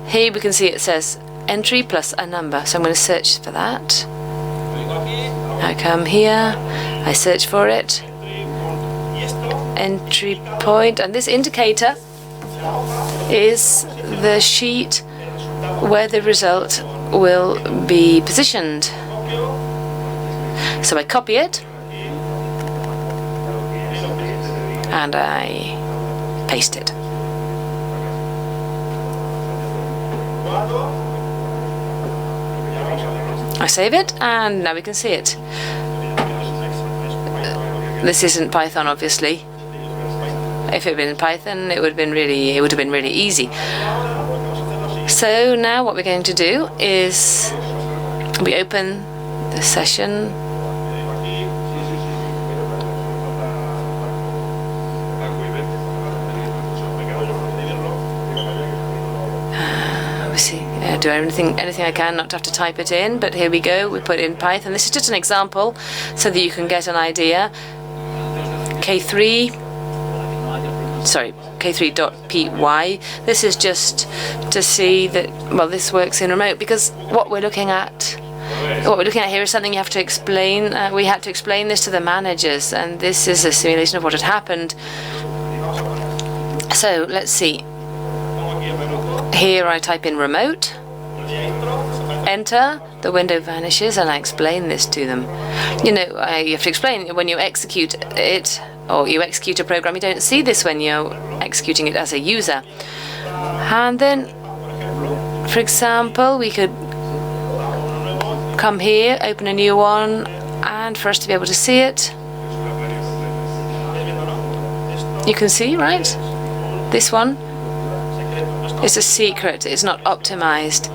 Here we can see it says entry plus a number, so I'm going to search for that. I come here, I search for it, entry point, and this indicator is the sheet where the result will be positioned. So I copy it, and I paste it. I save it, and now we can see it. This isn't Python, obviously. If it had been in Python, it would have been really easy. So now what we're going to do is we open the session. Do anything I can not to have to type it in, but here we go. We put it in Python. This is just an example so that you can get an idea. K3.py. This is just to see that, well, this works in remote, because what we're looking at here is something you have to explain. We had to explain this to the managers, and this is a simulation of what had happened. So let's see. Here I type in remote, enter, the window vanishes, and I explain this to them. You have to explain when you execute it, or you execute a program, you don't see this when you're executing it as a user. And then, for example, we could come here, open a new one, and for us to be able to see it, you can see, right? This one is a secret, it's not optimized.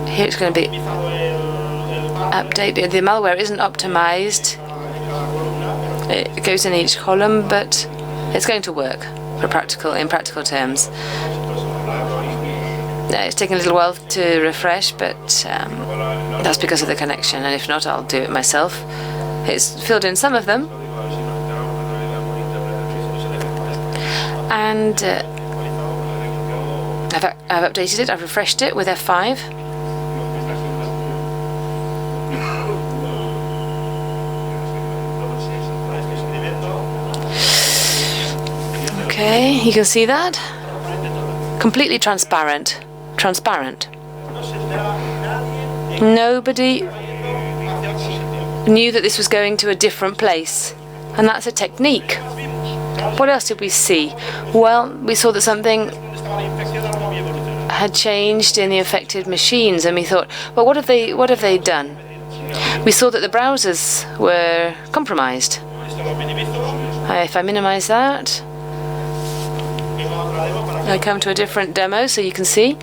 Here it's going to be updated. The malware isn't optimized. It goes in each column, but it's going to work in practical terms. It's taking a little while to refresh, but that's because of the connection, and if not, I'll do it myself. It's filled in some of them. And I've updated it, I've refreshed it with F5. Okay, you can see that. Completely transparent. Nobody knew that this was going to a different place, and that's a technique. What else did we see? Well, we saw that something had changed in the affected machines, and we thought, well, what have they done? We saw that the browsers were compromised. If I minimize that, I come to a different demo so you can see.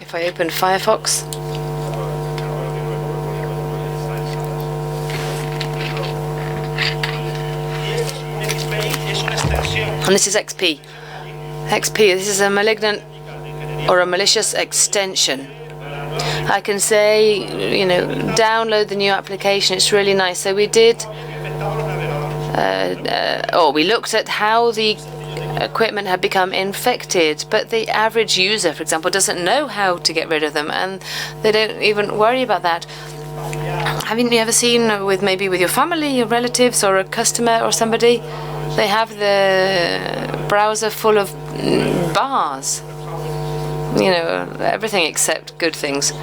If I open Firefox, and this is XP. This is a malignant or a malicious extension. I can say, download the new application. It's really nice. So we did, we looked at how the equipment had become infected, but the average user, for example, doesn't know how to get rid of them, and they don't even worry about that. Haven't you ever seen maybe with your family, your relatives, or a customer or somebody? They have the browser full of bars. Everything except good things.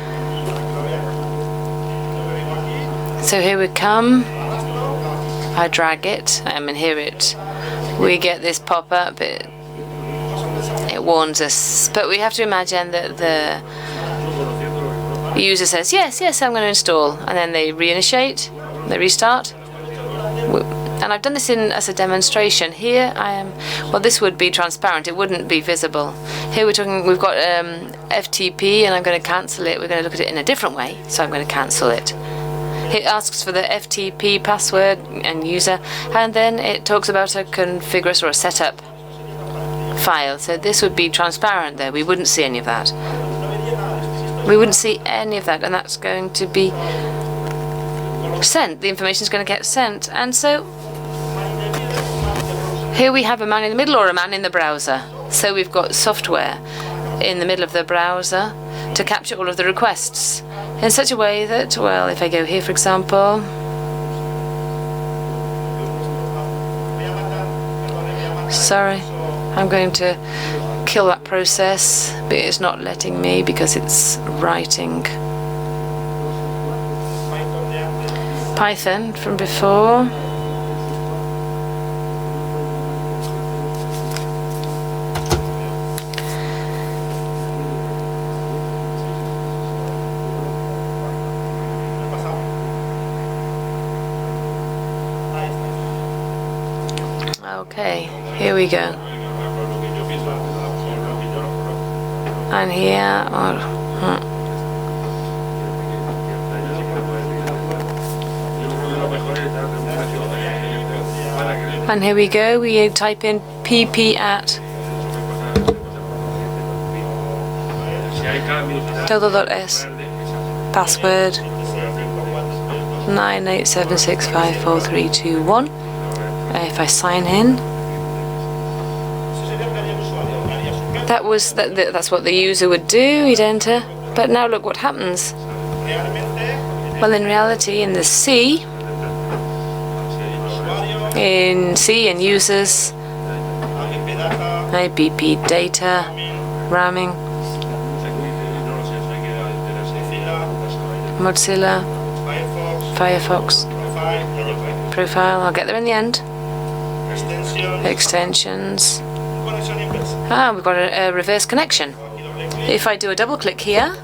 So here we come. I drag it. We get this pop-up. It warns us, but we have to imagine that the user says, yes, I'm going to install, and then they reinitiate, they restart. And I've done this as a demonstration. Here I am. Well, this would be transparent. It wouldn't be visible. Here we've got FTP, and I'm going to cancel it. We're going to look at it in a different way, so I'm going to cancel it. It asks for the FTP password and user, and then it talks about a configure or a setup file. So this would be transparent there. We wouldn't see any of that. And that's going to be sent. The information is going to get sent. And so here we have a man in the middle or a man in the browser. So we've got software in the middle of the browser to capture all of the requests in such a way that, well, if I go here, for example, sorry, I'm going to kill that process, but it's not letting me because it's writing Python from before. Okay, here we go. And here, and here we go, we type in pp@ todo.s, password 987654321. If I sign in, that's what the user would do, he'd enter. But now look what happens. Well, in reality, in C, in users, BP data, ramming, Mozilla, Firefox, profile, I'll get there in the end. Extensions. We've got a reverse connection. If I do a double click here,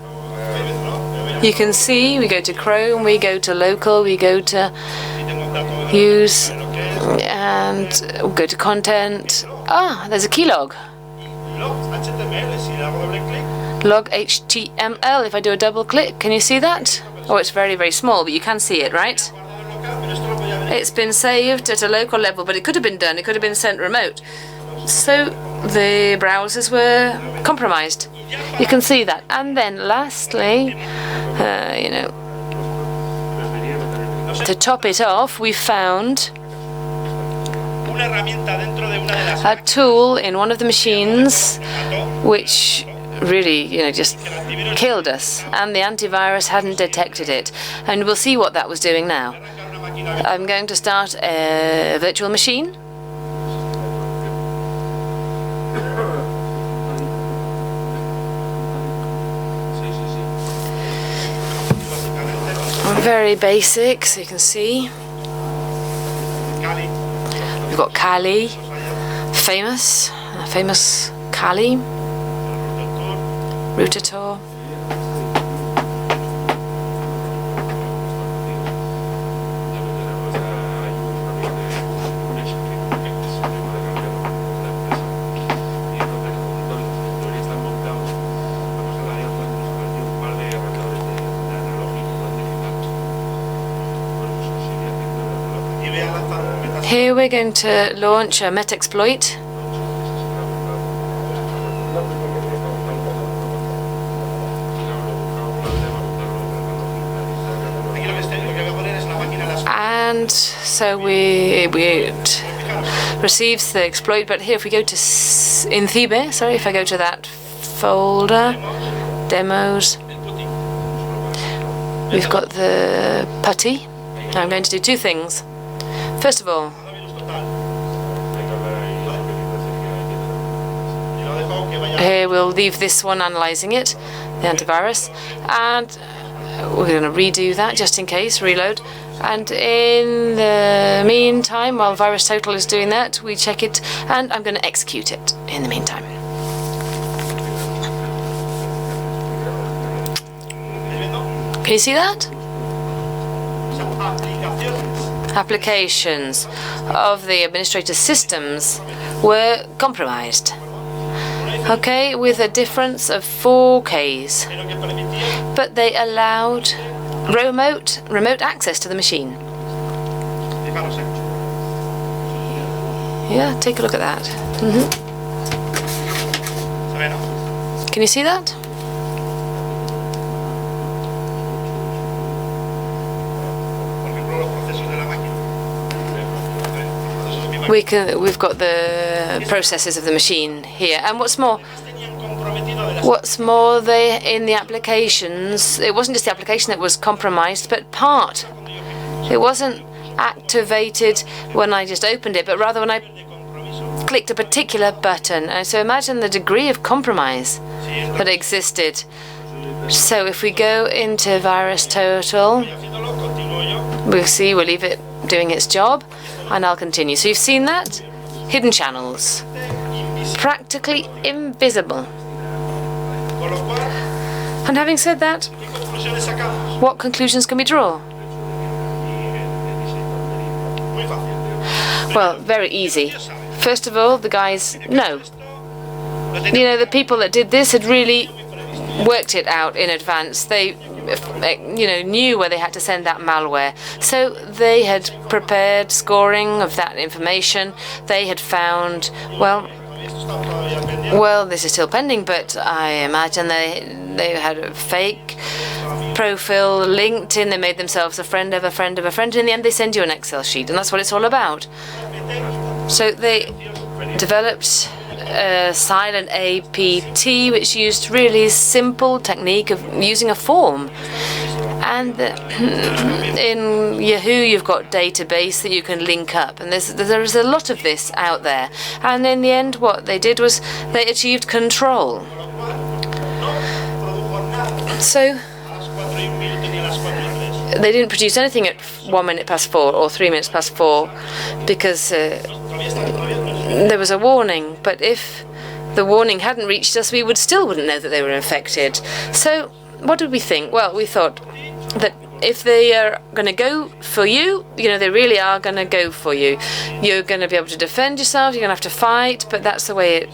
you can see we go to Chrome, we go to local, we go to use, and we'll go to content. There's a keylog. Log HTML. If I do a double click, can you see that? Oh, it's very, very small, but you can see it, right? It's been saved at a local level, but it could have been done. It could have been sent remote. So the browsers were compromised. You can see that. And then lastly, to top it off, we found a tool in one of the machines which really, just killed us, and the antivirus hadn't detected it. And we'll see what that was doing now. I'm going to start a virtual machine. Very basic, so you can see. We've got Kali, famous Kali, Rotator. Here we're going to launch a metaexploit. And so it receives the exploit, but here if we go to if I go to that folder, demos, we've got the putty. Now I'm going to do two things. First of all, here we'll leave this one analyzing it, the antivirus, and we're going to redo that just in case, reload. And in the meantime, while VirusTotal is doing that, we check it, and I'm going to execute it in the meantime. Can you see that? Applications of the administrator systems were compromised. Okay, with a difference of 4 Ks. But they allowed remote access to the machine. Yeah, take a look at that. Can you see that? We've got the processes of the machine here, and what's more, in the applications, it wasn't just the application that was compromised, but part. It wasn't activated when I just opened it, but rather when I clicked a particular button. And so imagine the degree of compromise that existed. So if we go into VirusTotal, we'll leave it doing its job, and I'll continue. So you've seen that? Hidden channels. Practically invisible. And having said that, what conclusions can we draw? Well, very easy. First of all, the guys know. You know, the people that did this had really worked it out in advance. They, you know, knew where they had to send that malware. So they had prepared scoring of that information. They had found, well, this is still pending, but I imagine they had a fake profile, LinkedIn, they made themselves a friend of a friend of a friend, and in the end they send you an Excel sheet, and that's what it's all about. So they developed a silent APT, which used really simple technique of using a form. And in Yahoo, you've got database that you can link up, and there's a lot of this out there. And in the end, what they did was they achieved control. So they didn't produce anything at 1 minute past 4 or 3 minutes past 4 because there was a warning. But if the warning hadn't reached us, we still wouldn't know that they were infected. So what did we think? Well, we thought that if they are going to go for you, you know, they really are going to go for you. You're going to be able to defend yourself, you're going to have to fight, but that's the way it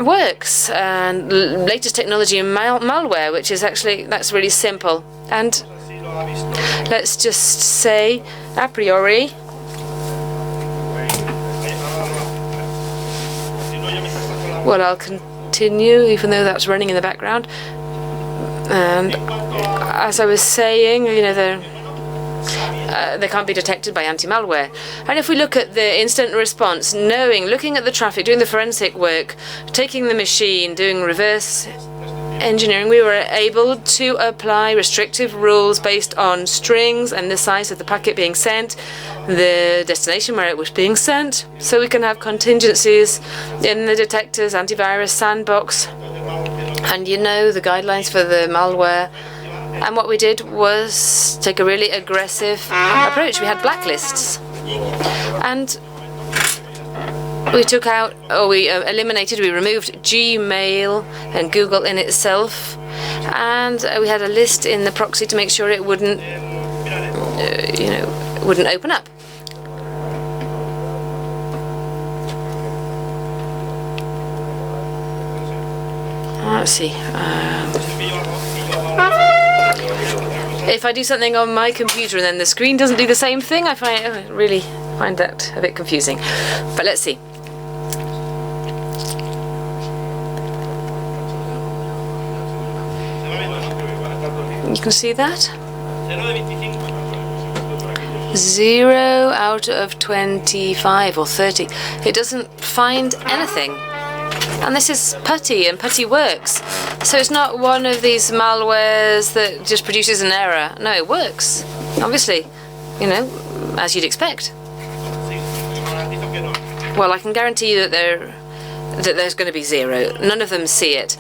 works. And latest technology in malware, which is actually, that's really simple. And let's just say, a priori, well, I'll continue, even though that's running in the background. And as I was saying, you know, they can't be detected by anti-malware. And if we look at the instant response, looking at the traffic, doing the forensic work, taking the machine, doing reverse engineering, we were able to apply restrictive rules based on strings and the size of the packet being sent, the destination where it was being sent, so we can have contingencies in the detectors, antivirus sandbox, and you know, the guidelines for the malware. And what we did was take a really aggressive approach. We had blacklists, and we took out, or we eliminated, we removed Gmail and Google in itself, and we had a list in the proxy to make sure it wouldn't, wouldn't open up. Let's see. If I do something on my computer and then the screen doesn't do the same thing, I really find that a bit confusing. But let's see. You can see that? 0 out of 25 or 30. It doesn't find anything. And this is putty, and putty works. So it's not one of these malwares that just produces an error. No, it works. Obviously, you know, as you'd expect. Well, I can guarantee you that there's going to be 0. None of them see it.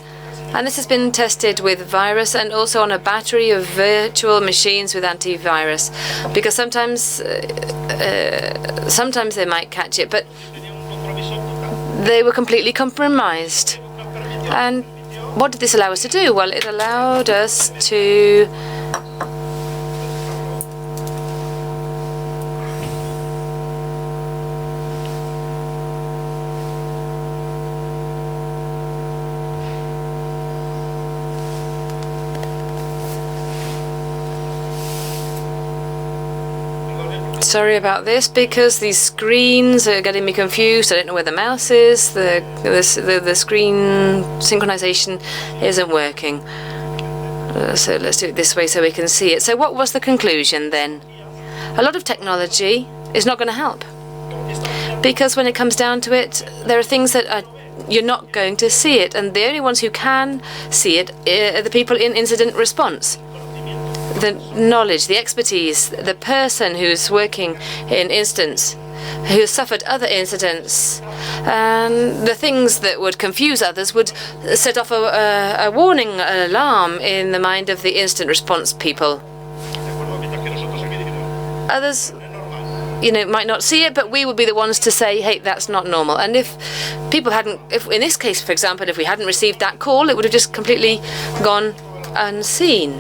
And this has been tested with virus and also on a battery of virtual machines with antivirus, because sometimes they might catch it, but they were completely compromised. And what did this allow us to do? Well, it allowed us to sorry about this, because these screens are getting me confused. I don't know where the mouse is. The screen synchronization isn't working. So let's do it this way so we can see it. So what was the conclusion then? A lot of technology is not going to help, because when it comes down to it, there are things that you're not going to see it, and the only ones who can see it are the people in incident response. The knowledge, the expertise, the person who's working in instance, who has suffered other incidents, and the things that would confuse others would set off a warning alarm in the mind of the instant response people. Others, you know, might not see it, but we would be the ones to say, hey, that's not normal. And if people hadn't, if in this case, for example, if we hadn't received that call, it would have just completely gone unseen.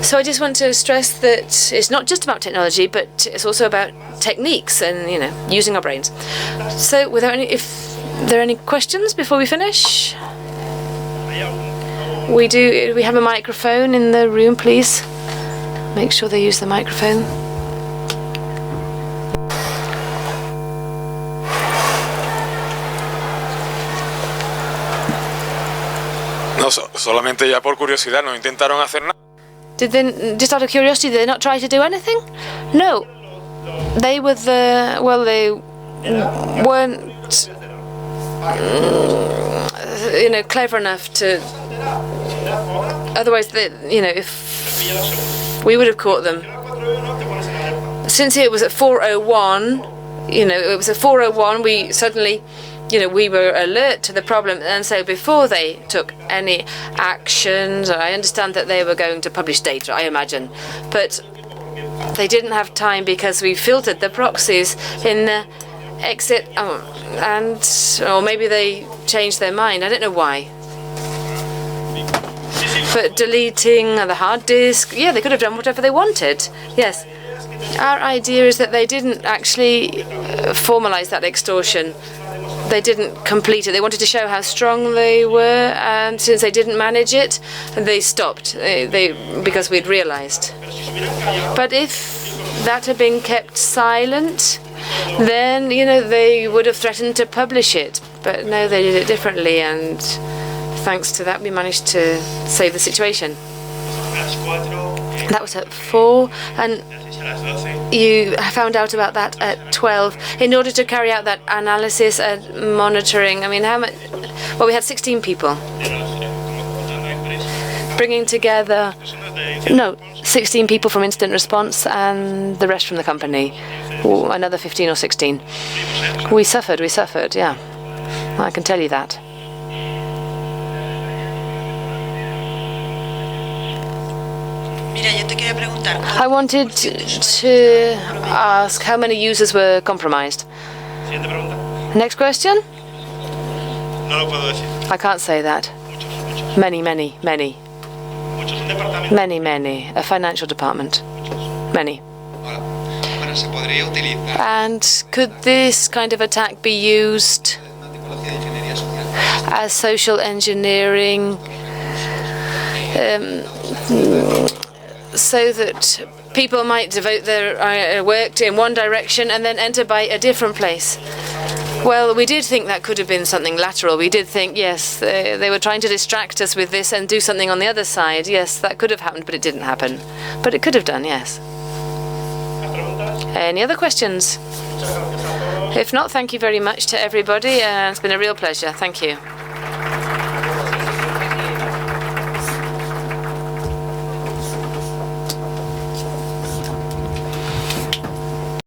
So I just want to stress that it's not just about technology, but it's also about techniques and, you know, using our brains. So without any, if there are any questions before we finish? We have a microphone in the room, please. Make sure they use the microphone. No, solamente ya por curiosidad, no intentaron hacer nada. Did they, just out of curiosity, did they not try to do anything? No. They were they weren't, you know, clever enough to, otherwise, if we would have caught them. Since it was at 4:01, you know, it was at 4:01, we suddenly, you know, we were alert to the problem, and so before they took any actions, I understand that they were going to publish data, I imagine, but they didn't have time because we filtered the proxies in the exit, or maybe they changed their mind, I don't know why. But deleting the hard disk, yeah, they could have done whatever they wanted, yes. Our idea is that they didn't actually formalize that extortion. They didn't complete it. They wanted to show how strong they were, and since they didn't manage it, they stopped. Because we'd realized. But if that had been kept silent, then, you know, they would have threatened to publish it. But no, they did it differently, and thanks to that, we managed to save the situation. That was at 4, and you found out about that at 12. In order to carry out that analysis and monitoring, I mean, how much? Well, we had 16 people. Bringing together, 16 people from incident response and the rest from the company. Another 15 or 16. We suffered, yeah. I can tell you that. I wanted to ask how many users were compromised. Next question? I can't say that. Many. A financial department. Many. And could this kind of attack be used as social engineering? So that people might devote their work in one direction and then enter by a different place. Well, we did think that could have been something lateral. We did think, yes, they were trying to distract us with this and do something on the other side. Yes, that could have happened, but it didn't happen. But it could have done, yes. Any other questions? If not, thank you very much to everybody. It's been a real pleasure. Thank you.